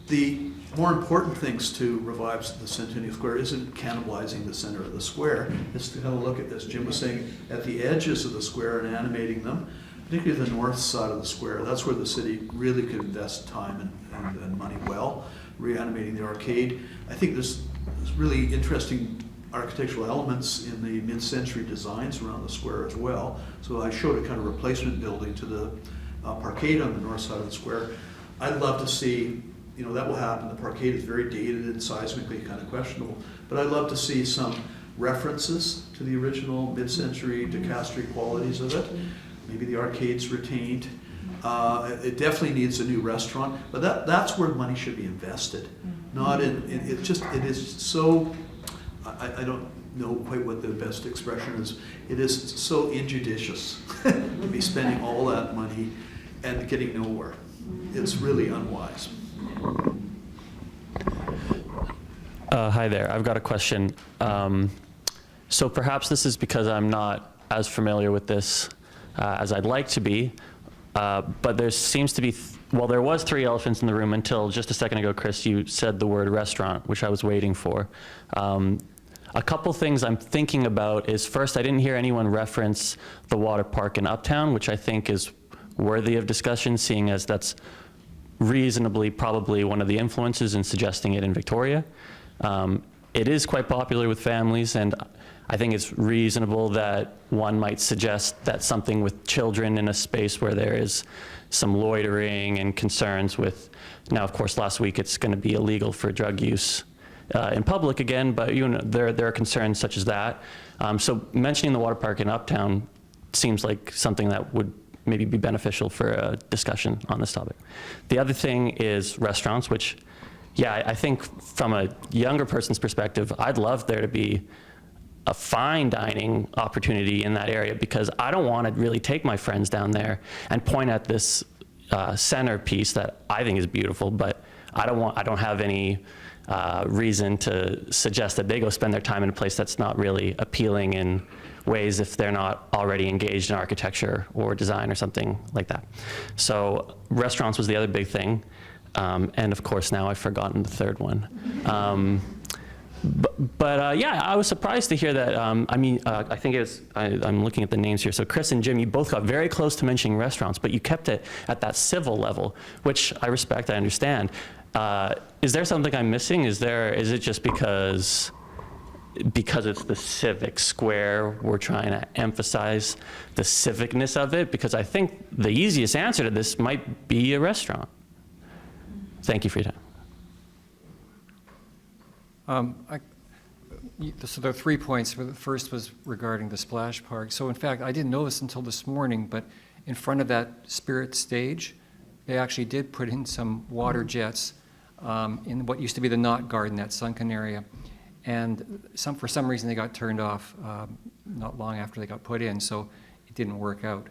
The more important things to revive the Centennial Square isn't cannibalizing the center of the square. It's to have a look at this. Jim was saying at the edges of the square and animating them, particularly the north side of the square. That's where the city really could invest time and money well, reanimating the arcade. I think there's really interesting architectural elements in the mid-century designs around the square as well. So I showed a kind of replacement building to the parkade on the north side of the square. I'd love to see, that will happen. The parkade is very dated and seismically kind of questionable, but I'd love to see some references to the original mid-century De Castri qualities of it. Maybe the arcade's retained. It definitely needs a new restaurant, but that's where money should be invested. Not in it is so, I don't know quite what the best expression is. It is so injudicious to be spending all that money and getting nowhere. It's really unwise. Hi there, I've got a question. So perhaps this is because I'm not as familiar with this as I'd like to be, but there seems to be, there was 3 elephants in the room until just a second ago, Chris, you said the word restaurant, which I was waiting for. A couple things I'm thinking about is, first, I didn't hear anyone reference the water park in Uptown, which I think is worthy of discussion, seeing as that's reasonably probably one of the influences in suggesting it in Victoria. It is quite popular with families, and I think it's reasonable that one might suggest that something with children in a space where there is some loitering and concerns with, now of course last week it's going to be illegal for drug use in public again, but there are concerns such as that. So mentioning the water park in Uptown seems like something that would maybe be beneficial for a discussion on this topic. The other thing is restaurants, which, yeah, I think from a younger person's perspective, I'd love there to be a fine dining opportunity in that area, because I don't want to really take my friends down there and point at this centerpiece that I think is beautiful, but I don't have any reason to suggest that they go spend their time in a place that's not really appealing in ways if they're not already engaged in architecture or design or something like that. So restaurants was the other big thing. And of course now I've forgotten the third one. Yeah, I was surprised to hear that. I think it was, I'm looking at the names here. So Chris and Jim, you both got very close to mentioning restaurants, but you kept it at that civil level, which I respect, I understand. Is there something I'm missing? Is it just because it's the civic square, we're trying to emphasize the civicness of it? Because I think the easiest answer to this might be a restaurant. Thank you for your time. So there are 3 points. The first was regarding the splash park. So in fact, I didn't know this until this morning, but in front of that spirit stage, they actually did put in some water jets in what used to be the knot garden, that sunken area. And for some reason, they got turned off not long after they got put in, so it didn't work out.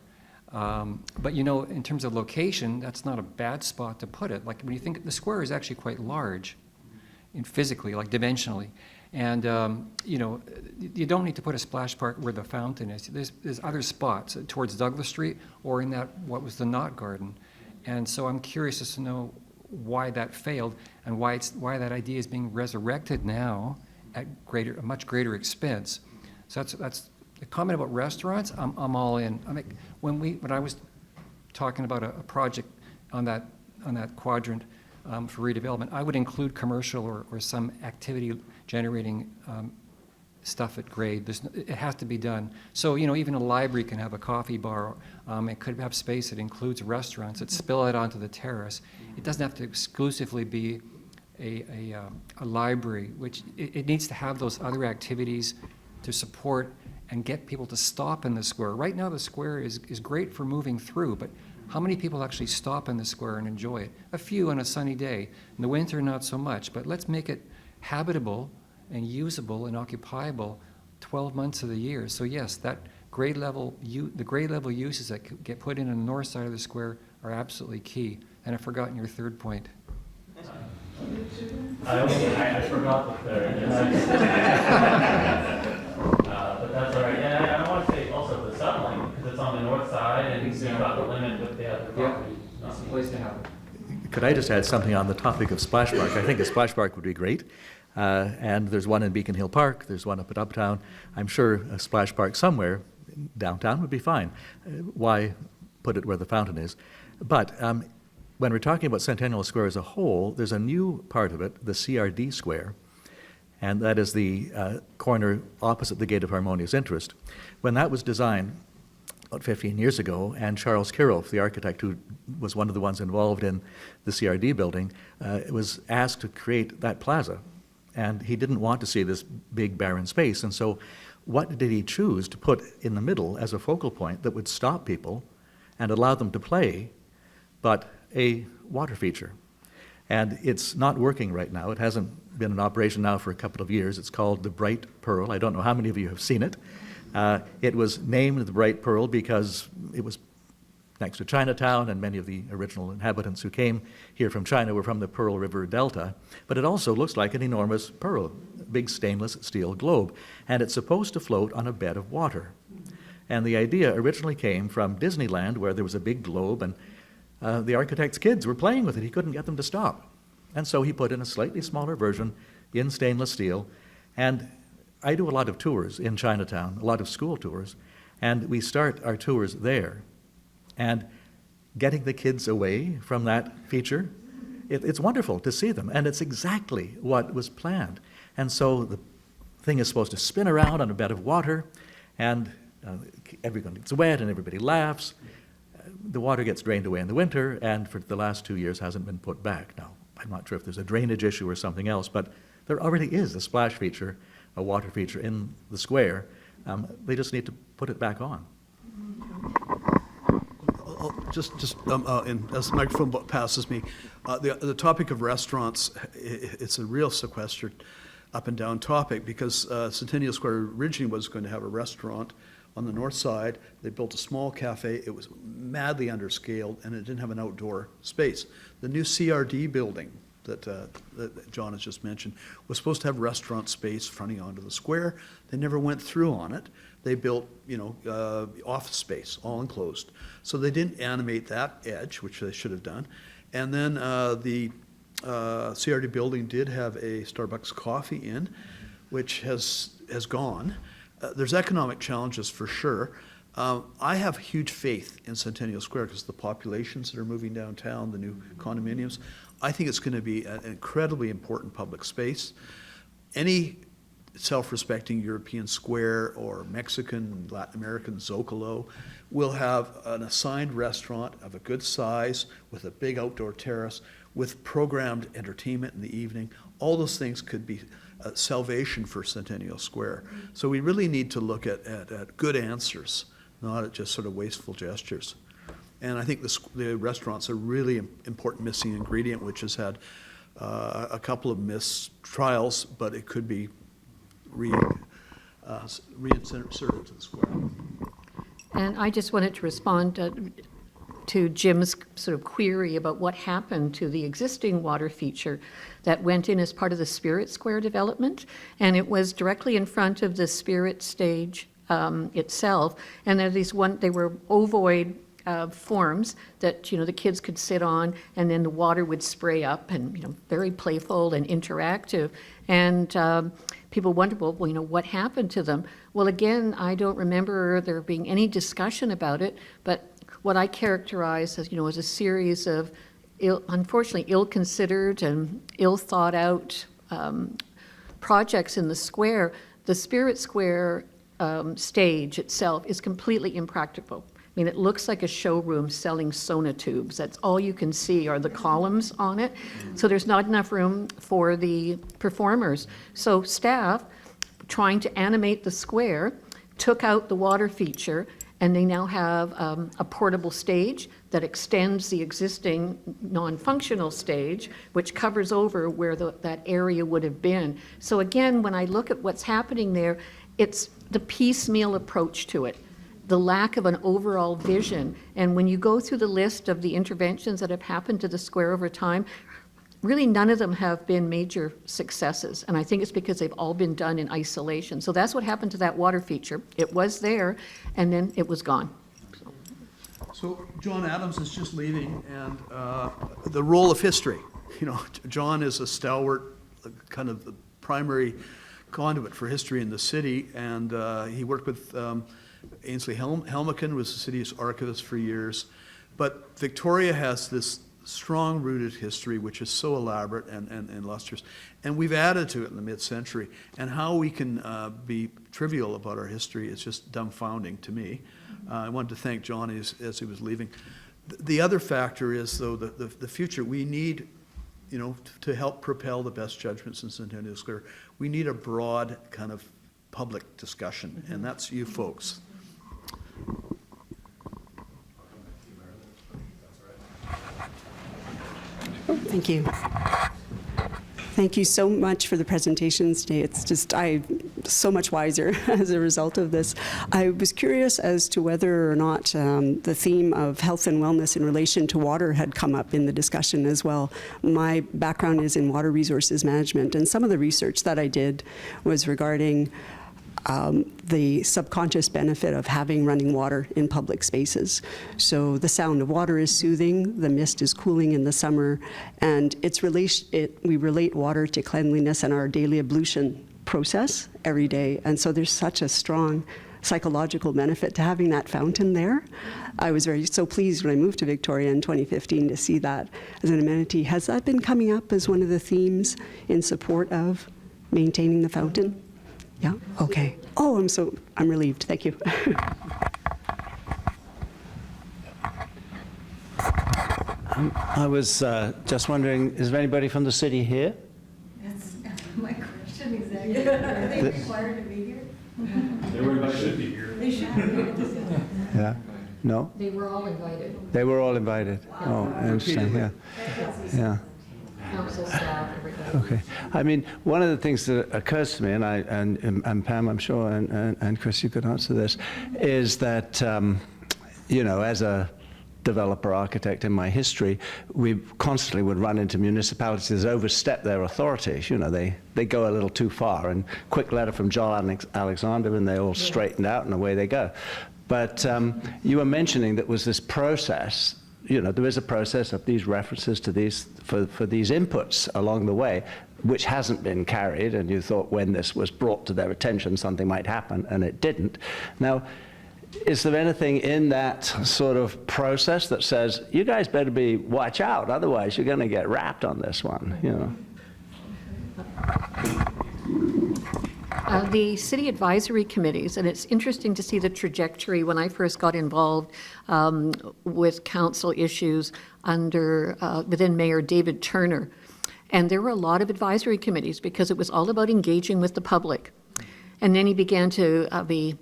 But you know, in terms of location, that's not a bad spot to put it. Like when you think, the square is actually quite large, physically, like dimensionally. And you know, you don't need to put a splash park where the fountain is. There's other spots towards Douglas Street or in that, what was the knot garden. And so I'm curious as to know why that failed and why that idea is being resurrected now at a much greater expense. So that's the comment about restaurants. I'm all in. I mean, when I was talking about a project on that quadrant for redevelopment, I would include commercial or some activity generating stuff at grade. It has to be done. So, you know, even a library can have a coffee bar. It could have space that includes restaurants that spill out onto the terrace. It doesn't have to exclusively be a library, which it needs to have those other activities to support and get people to stop in the square. Right now, the square is great for moving through, but how many people actually stop in the square and enjoy it? A few on a sunny day. In the winter, not so much, but let's make it habitable and usable and occupiable 12 months of the year. So yes, that grade level, the grade level uses that get put in on the north side of the square are absolutely key. And I've forgotten your third point. I forgot the third. But that's all right. And I want to say also the sunlight, because it's on the north side, and you've got the limit with the other properties. It's a place to have it. Could I just add something on the topic of splash park? I think a splash park would be great. And there's one in Beacon Hill Park, there's one up at Uptown. I'm sure a splash park somewhere downtown would be fine. Why put it where the fountain is? But when we're talking about Centennial Square as a whole, there's a new part of it, the CRD Square, and that is the corner opposite the Gate of Harmonious Interest. When that was designed about 15 years ago, and Charles Kirolf, the architect who was one of the ones involved in the CRD building, was asked to create that plaza. And he didn't want to see this big barren space. And so what did he choose to put in the middle as a focal point that would stop people and allow them to play, but a water feature? And it's not working right now. It hasn't been in operation now for a couple of years. It's called the Bright Pearl. I don't know how many of you have seen it. It was named the Bright Pearl because it was next to Chinatown, and many of the original inhabitants who came here from China were from the Pearl River Delta. But it also looks like an enormous pearl, big stainless steel globe, and it's supposed to float on a bed of water. And the idea originally came from Disneyland, where there was a big globe, and the architect's kids were playing with it. He couldn't get them to stop. And so he put in a slightly smaller version in stainless steel. And I do a lot of tours in Chinatown, a lot of school tours, and we start our tours there. And getting the kids away from that feature, it's wonderful to see them, and it's exactly what was planned. And so the thing is supposed to spin around on a bed of water, and everyone gets wet and everybody laughs. The water gets drained away in the winter, and for the last 2 years hasn't been put back. Now, I'm not sure if there's a drainage issue or something else, but there already is a splash feature, a water feature in the square. They just need to put it back on. And as the microphone passes me, the topic of restaurants, it's a real sequestered up and down topic, because Centennial Square originally was going to have a restaurant on the north side. They built a small cafe. It was madly underscaled, and it didn't have an outdoor space. The new CRD building that John has just mentioned was supposed to have restaurant space fronting onto the square. They never went through on it. They built, office space, all enclosed. So they didn't animate that edge, which they should have done. And then the CRD building did have a Starbucks coffee in, which has gone. There's economic challenges for sure. I have huge faith in Centennial Square because the populations that are moving downtown, the new condominiums. I think it's going to be an incredibly important public space. Any self-respecting European square or Mexican, Latin American Zocalo will have an assigned restaurant of a good size with a big outdoor terrace with programmed entertainment in the evening. All those things could be salvation for Centennial Square. So we really need to look at good answers, not at just sort of wasteful gestures. And I think the restaurant's a really important missing ingredient, which has had a couple of missed trials, but it could be reinserted to the square. And I just wanted to respond to Jim's sort of query about what happened to the existing water feature that went in as part of the Spirit Square development. And it was directly in front of the Spirit stage itself. And there they were ovoid forms that, the kids could sit on, and then the water would spray up, and, very playful and interactive. And people wondered, well, what happened to them? Well, again, I don't remember there being any discussion about it, but what I characterize as, as a series of, unfortunately, ill-considered and ill-thought-out projects in the square. The Spirit Square stage itself is completely impractical. I mean, it looks like a showroom selling sonotubes. That's all you can see are the columns on it. So there's not enough room for the performers. So staff, trying to animate the square, took out the water feature, and they now have a portable stage that extends the existing non-functional stage, which covers over where that area would have been. So again, when I look at what's happening there, it's the piecemeal approach to it, the lack of an overall vision. And when you go through the list of the interventions that have happened to the square over time, really none of them have been major successes. And I think it's because they've all been done in isolation. So that's what happened to that water feature. It was there, and then it was gone. So John Adams is just leaving, and the role of history. John is a stalwart, kind of the primary conduit for history in the city, and he worked with Ainsley Helmicken, was the city's archivist for years. But Victoria has this strong-rooted history, which is so elaborate and illustrious, and we've added to it in the mid-century. And how we can be trivial about our history is just dumbfounding to me. I wanted to thank John as he was leaving. The other factor is, though, the future. We need, to help propel the best judgments in Centennial Square, we need a broad kind of public discussion, and that's you folks. Thank you. Thank you so much for the presentations today. It's just, I'm so much wiser as a result of this. I was curious as to whether or not the theme of health and wellness in relation to water had come up in the discussion as well. My background is in water resources management, and some of the research that I did was regarding the subconscious benefit of having running water in public spaces. So the sound of water is soothing, the mist is cooling in the summer, and we relate water to cleanliness and our daily ablution process every day. And so there's such a strong psychological benefit to having that fountain there. I was so pleased when I moved to Victoria in 2015 to see that as an amenity. Has that been coming up as one of the themes in support of maintaining the fountain? Yeah, okay. Oh, I'm relieved, thank you. I was just wondering, is there anybody from the city here? That's my question exactly. Are they required to be here? Everybody should be here. They should be here. Yeah? No? They were all invited, They were all invited? Wow. Oh, I understand, yeah. Yeah. council staff, everybody. Okay. I mean, one of the things that occurs to me, and Pam, I'm sure, and Chris, you could answer this, is that, as a developer architect in my history, we constantly would run into municipalities that overstep their authorities. They go a little too far, and quick letter from John Alexander, and they all straightened out, and away they go. But you were mentioning that was this process. There is a process of these references to these, for these inputs along the way, which hasn't been carried, and you thought when this was brought to their attention something might happen, and it didn't. Now, is there anything in that sort of process that says, you guys better watch out, otherwise you're going to get wrapped on this one, The city advisory committees, and it's interesting to see the trajectory when I first got involved with council issues within Mayor David Turner. And there were a lot of advisory committees because it was all about engaging with the public. And then he began to be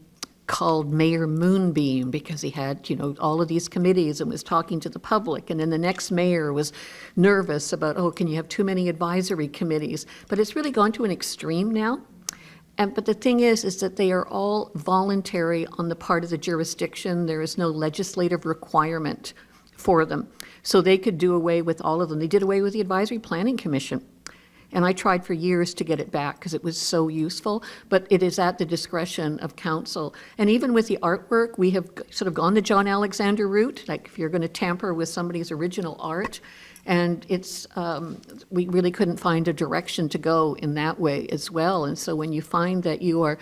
called Mayor Moonbeam because he had, all of these committees and was talking to the public. And then the next mayor was nervous about, oh, can you have too many advisory committees? But it's really gone to an extreme now. But the thing is that they are all voluntary on the part of the jurisdiction. There is no legislative requirement for them. So they could do away with all of them. They did away with the Advisory Planning Commission. And I tried for years to get it back because it was so useful, but it is at the discretion of council. And even with the artwork, we have sort of gone the John Alexander route, like if you're going to tamper with somebody's original art, and we really couldn't find a direction to go in that way as well. And so when you find that you are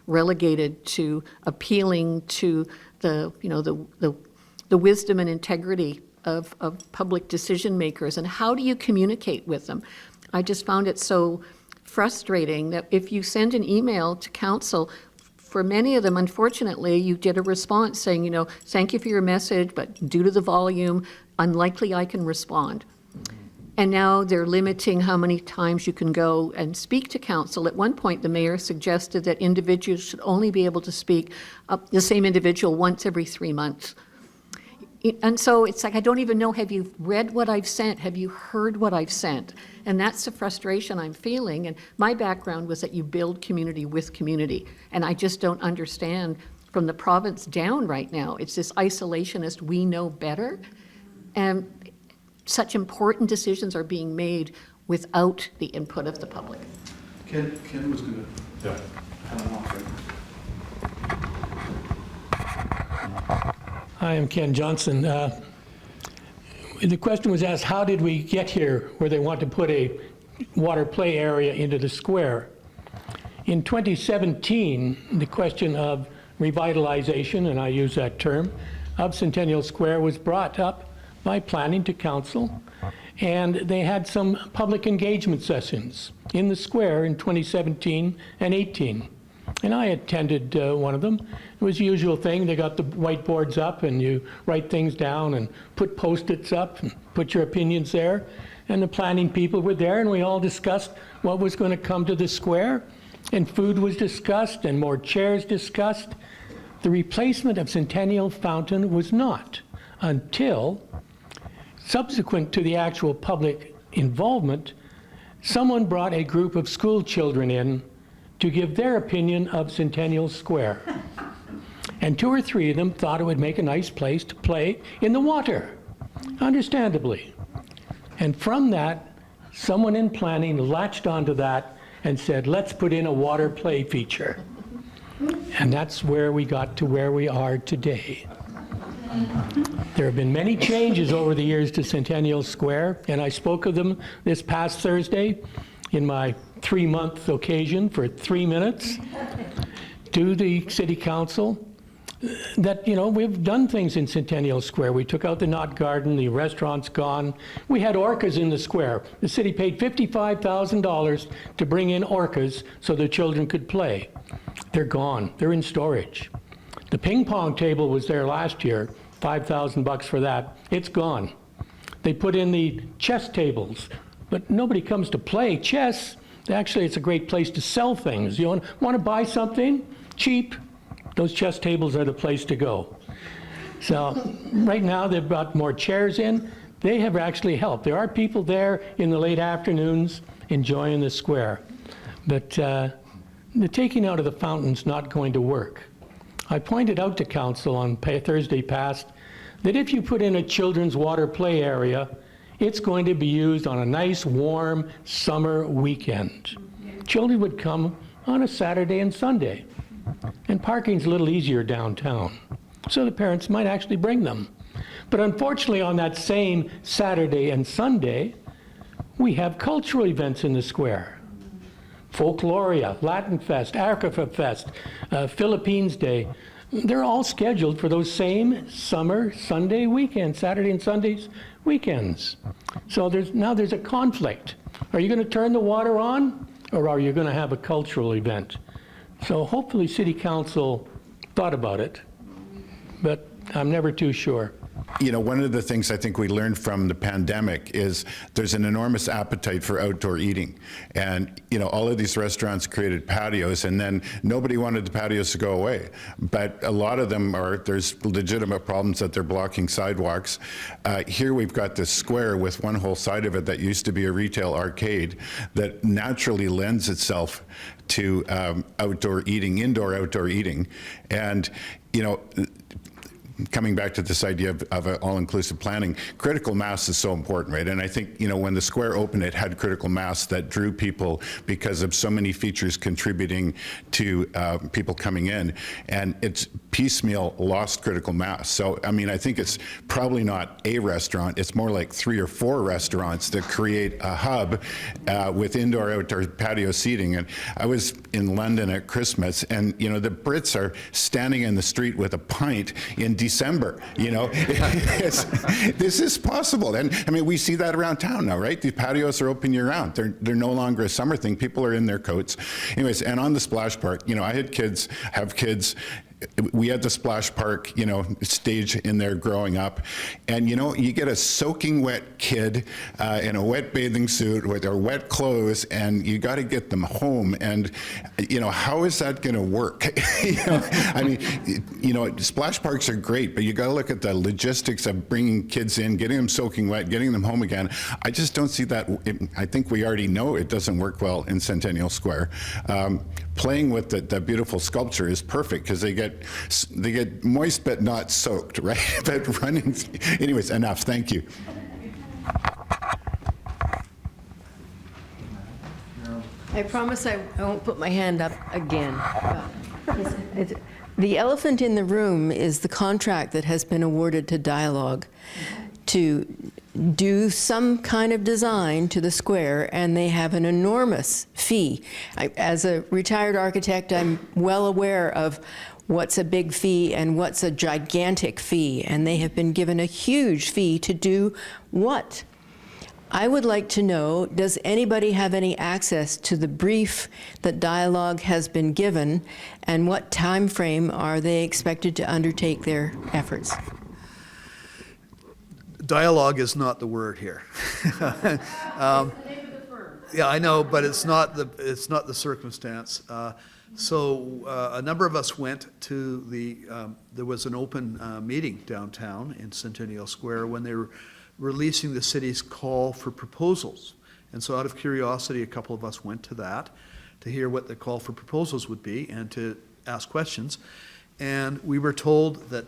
relegated to appealing to the wisdom and integrity of public decision makers, and how do you communicate with them? I just found it so frustrating that if you send an email to council, for many of them, unfortunately, you get a response saying, thank you for your message, but due to the volume, unlikely I can respond. And now they're limiting how many times you can go and speak to council. At one point, the mayor suggested that individuals should only be able to speak the same individual once every 3 months. And so it's like, I don't even know, have you read what I've sent? Have you heard what I've sent? And that's the frustration I'm feeling. And my background was that you build community with community. And I just don't understand from the province down right now. It's this isolationist, we know better. And such important decisions are being made without the input of the public. Ken was going to have an offering. Hi, I'm Ken Johnson. The question was asked, how did we get here where they want to put a water play area into the square? In 2017, the question of revitalization, and I use that term, of Centennial Square was brought up by planning to council, and they had some public engagement sessions in the square in 2017 and 18. And I attended one of them. It was the usual thing. They got the whiteboards up and you write things down and put Post-its up and put your opinions there. And the planning people were there and we all discussed what was going to come to the square. And food was discussed and more chairs discussed. The replacement of Centennial Fountain was not until, subsequent to the actual public involvement, someone brought a group of school children in to give their opinion of Centennial Square. And 2 or 3 of them thought it would make a nice place to play in the water, understandably. And from that, someone in planning latched onto that and said, let's put in a water play feature. And that's where we got to where we are today. There have been many changes over the years to Centennial Square, and I spoke of them this past Thursday in my 3-month occasion for 3 minutes to the city council that, we've done things in Centennial Square. We took out the knot garden, the restaurant's gone. We had orcas in the square. The city paid $55,000 to bring in orcas so the children could play. They're gone. They're in storage. The ping pong table was there last year, $5,000 for that. It's gone. They put in the chess tables, but nobody comes to play chess. Actually, it's a great place to sell things. You want to buy something cheap? Those chess tables are the place to go. So right now they've brought more chairs in. They have actually helped. There are people there in the late afternoons enjoying the square. But the taking out of the fountain's not going to work. I pointed out to council on Thursday past that if you put in a children's water play area, it's going to be used on a nice, warm summer weekend. Children would come on a Saturday and Sunday. And parking's a little easier downtown. So the parents might actually bring them. But unfortunately, on that same Saturday and Sunday, we have cultural events in the square. Folkloria, Latin Fest, Africa Fest, Philippines Day. They're all scheduled for those same summer Sunday weekends, Saturday and Sundays weekends. So there's a conflict. Are you going to turn the water on or are you going to have a cultural event? So hopefully City Council thought about it, but I'm never too sure. You know, one of the things I think we learned from the pandemic is there's an enormous appetite for outdoor eating. And, you know, all of these restaurants created patios, and then nobody wanted the patios to go away. But a lot of them there's legitimate problems that they're blocking sidewalks. Here we've got this square with one whole side of it that used to be a retail arcade that naturally lends itself to outdoor eating, indoor-outdoor eating. And, you know, coming back to this idea of all-inclusive planning, critical mass is so important, right? And I think, you know, when the square opened, it had critical mass that drew people because of so many features contributing to people coming in, and it's piecemeal lost critical mass. So, I mean, I think it's probably not a restaurant, it's more like 3 or 4 restaurants that create a hub with indoor-outdoor patio seating. And I was in London at Christmas, and, you know, the Brits are standing in the street with a pint in December, you know. This is possible. And I mean, we see that around town now, right? The patios are open year round. They're no longer a summer thing. People are in their coats. Anyways, and on the splash park, you know, I had kids, have kids. We had the splash park, you know, stage in there growing up. And, you know, you get a soaking wet kid in a wet bathing suit with their wet clothes, and you got to get them home. And, you know, how is that going to work? You know, I mean, you know, splash parks are great, but you got to look at the logistics of bringing kids in, getting them soaking wet, getting them home again. I just don't see that. I think we already know it doesn't work well in Centennial Square. Playing with the beautiful sculpture is perfect because they get moist but not soaked, right? But running, anyways, enough. Thank you. I promise I won't put my hand up again. The elephant in the room is the contract that has been awarded to Dialogue to do some kind of design to the square, and they have an enormous fee. As a retired architect, I'm well aware of what's a big fee and what's a gigantic fee, and they have been given a huge fee to do what? I would like to know, does anybody have any access to the brief that Dialogue has been given, and what time frame are they expected to undertake their efforts? Dialogue is not the word here. Yeah, I know, but it's not the circumstance. So a number of us went to there was an open meeting downtown in Centennial Square when they were releasing the city's call for proposals. And so out of curiosity, a couple of us went to that to hear what the call for proposals would be and to ask questions. And we were told that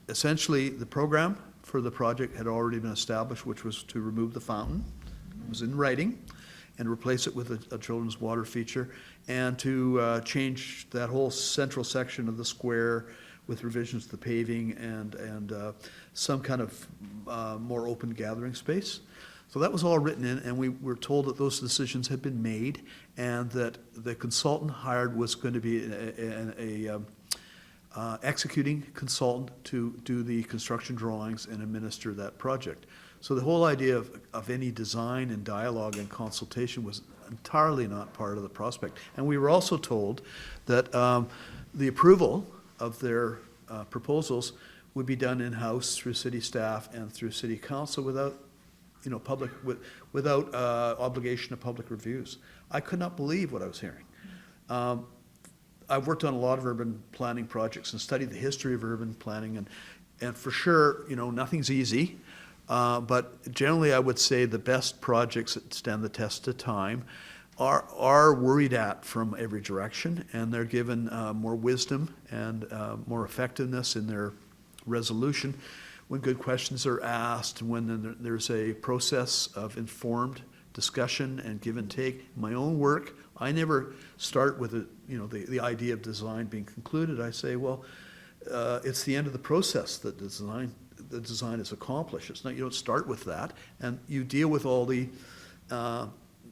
essentially the program for the project had already been established, which was to remove the fountain. It was in writing, and replace it with a children's water feature, and to change that whole central section of the square with revisions to the paving and some kind of more open gathering space. So that was all written in, and we were told that those decisions had been made, and that the consultant hired was going to be a executing consultant to do the construction drawings and administer that project. So the whole idea of any design and dialogue and consultation was entirely not part of the prospect. And we were also told that the approval of their proposals would be done in-house through city staff and through city council without, you know, without obligation of public reviews. I could not believe what I was hearing. I've worked on a lot of urban planning projects and studied the history of urban planning, and for sure, you know, nothing's easy. But generally, I would say the best projects that stand the test of time are worried at from every direction, and they're given more wisdom and more effectiveness in their resolution when good questions are asked, and when there's a process of informed discussion and give and take. In my own work, I never start with the idea of design being concluded. I say, well, it's the end of the process that the design is accomplished. It's not, you don't start with that, and you deal with all the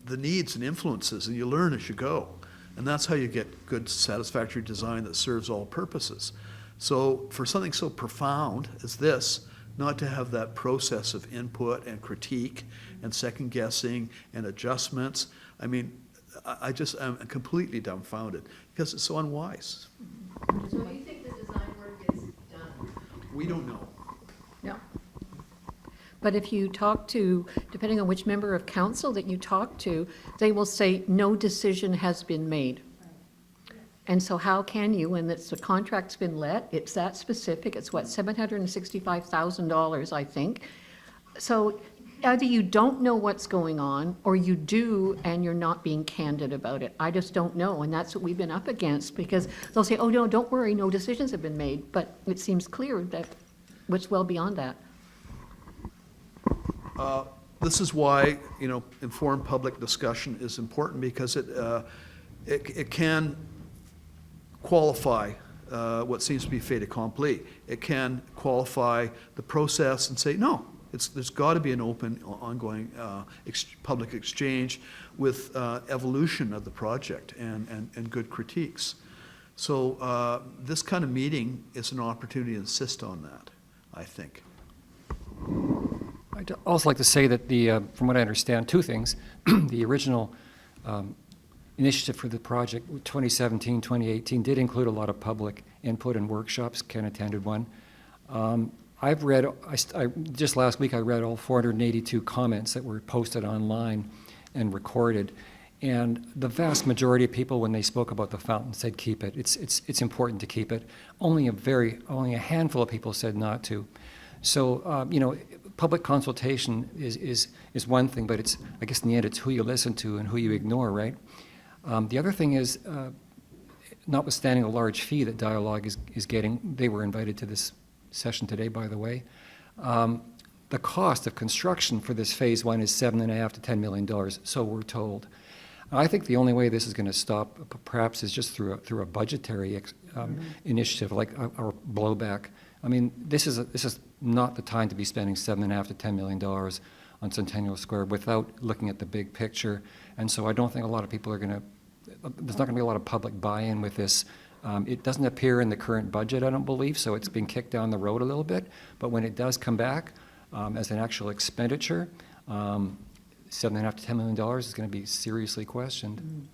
needs and influences, and you learn as you go. And that's how you get good, satisfactory design that serves all purposes. So for something so profound as this, not to have that process of input and critique and second guessing and adjustments, I mean, I just am completely dumbfounded because it's so unwise. So you think the design work is done? We don't know. No. But if you talk to, depending on which member of council that you talk to, they will say, no decision has been made. And so how can you, when the contract's been let, it's that specific, it's what, $765,000, I think. So either you don't know what's going on, or you do and you're not being candid about it. I just don't know, and that's what we've been up against, because they'll say, oh, no, don't worry, no decisions have been made, but it seems clear that it's well beyond that. This is why, informed public discussion is important, because it can qualify what seems to be fait accompli. It can qualify the process and say, no, there's got to be an open, ongoing public exchange with evolution of the project and good critiques. So this kind of meeting is an opportunity to insist on that, I think. I'd also like to say that from what I understand, two things. The original initiative for the project, 2017, 2018, did include a lot of public input and workshops. Ken attended one. I've read, just last week I read all 482 comments that were posted online and recorded. And the vast majority of people, when they spoke about the fountain, said keep it. It's important to keep it. Only a handful of people said not to. So, public consultation is one thing, but I guess in the end, it's who you listen to and who you ignore, right? The other thing is, notwithstanding the large fee that Dialogue is getting, they were invited to this session today, by the way. The cost of construction for this phase one is $7.5 to $10 million, so we're told. I think the only way this is going to stop, perhaps, is just through a budgetary initiative, like our blowback. I mean, this is not the time to be spending $7.5 to $10 million on Centennial Square without looking at the big picture. And so I don't think a lot of people are going to, there's not going to be a lot of public buy-in with this. It doesn't appear in the current budget, I don't believe, so it's been kicked down the road a little bit. But when it does come back as an actual expenditure, $7.5 to $10 million is going to be seriously questioned.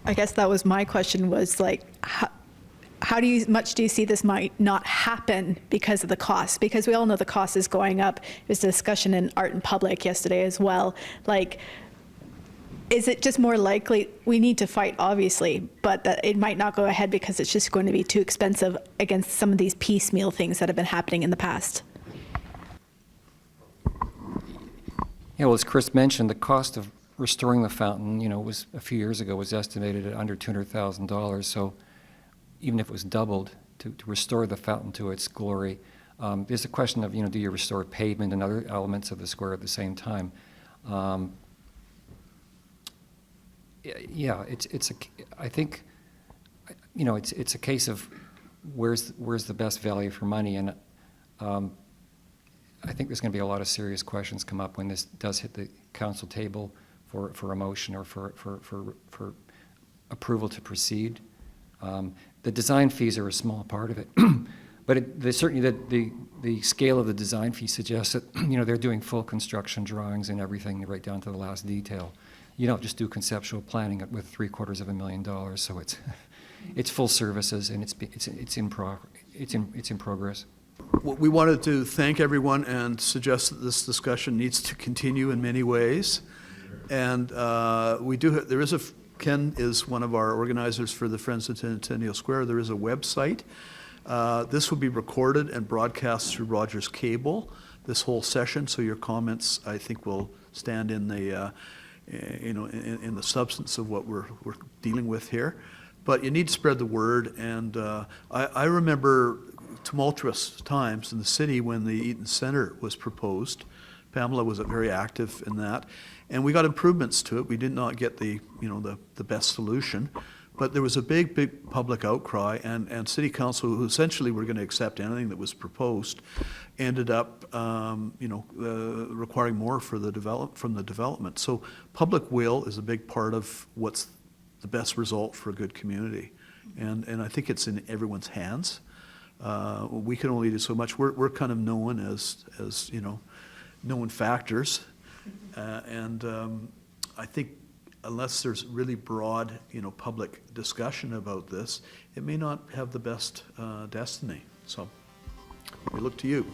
I guess that was my question, was like, how much do you see this might not happen because of the cost? Because we all know the cost is going up. There's a discussion in Art in Public yesterday as well. Like, is it just more likely, we need to fight, obviously, but that it might not go ahead because it's just going to be too expensive against some of these piecemeal things that have been happening in the past? Yeah, well, as Chris mentioned, the cost of restoring the fountain, was a few years ago was estimated at under $200,000. So even if it was doubled to restore the fountain to its glory, there's a question of, do you restore pavement and other elements of the square at the same time? Yeah, I think, it's a case of where's the best value for money, and I think there's going to be a lot of serious questions come up when this does hit the council table for a motion or for approval to proceed. The design fees are a small part of it, but certainly the scale of the design fee suggests that they're doing full construction drawings and everything right down to the last detail. You don't just do conceptual planning with $750,000, so it's full services and it's in progress. We wanted to thank everyone and suggest that this discussion needs to continue in many ways. And Ken is one of our organizers for the Friends of Centennial Square. There is a website. This will be recorded and broadcast through Rogers Cable, this whole session, so your comments, I think, will stand in the in the substance of what we're dealing with here. But you need to spread the word, and I remember tumultuous times in the city when the Eaton Centre was proposed. Pamela was very active in that, and we got improvements to it. We did not get the best solution, but there was a big public outcry, and City Council, who essentially were going to accept anything that was proposed, ended up requiring more from the development. So public will is a big part of what's the best result for a good community, and I think it's in everyone's hands. We can only do so much. We're kind of known as known factors, And I think unless there's really broad, public discussion about this, it may not have the best destiny. So we look to you.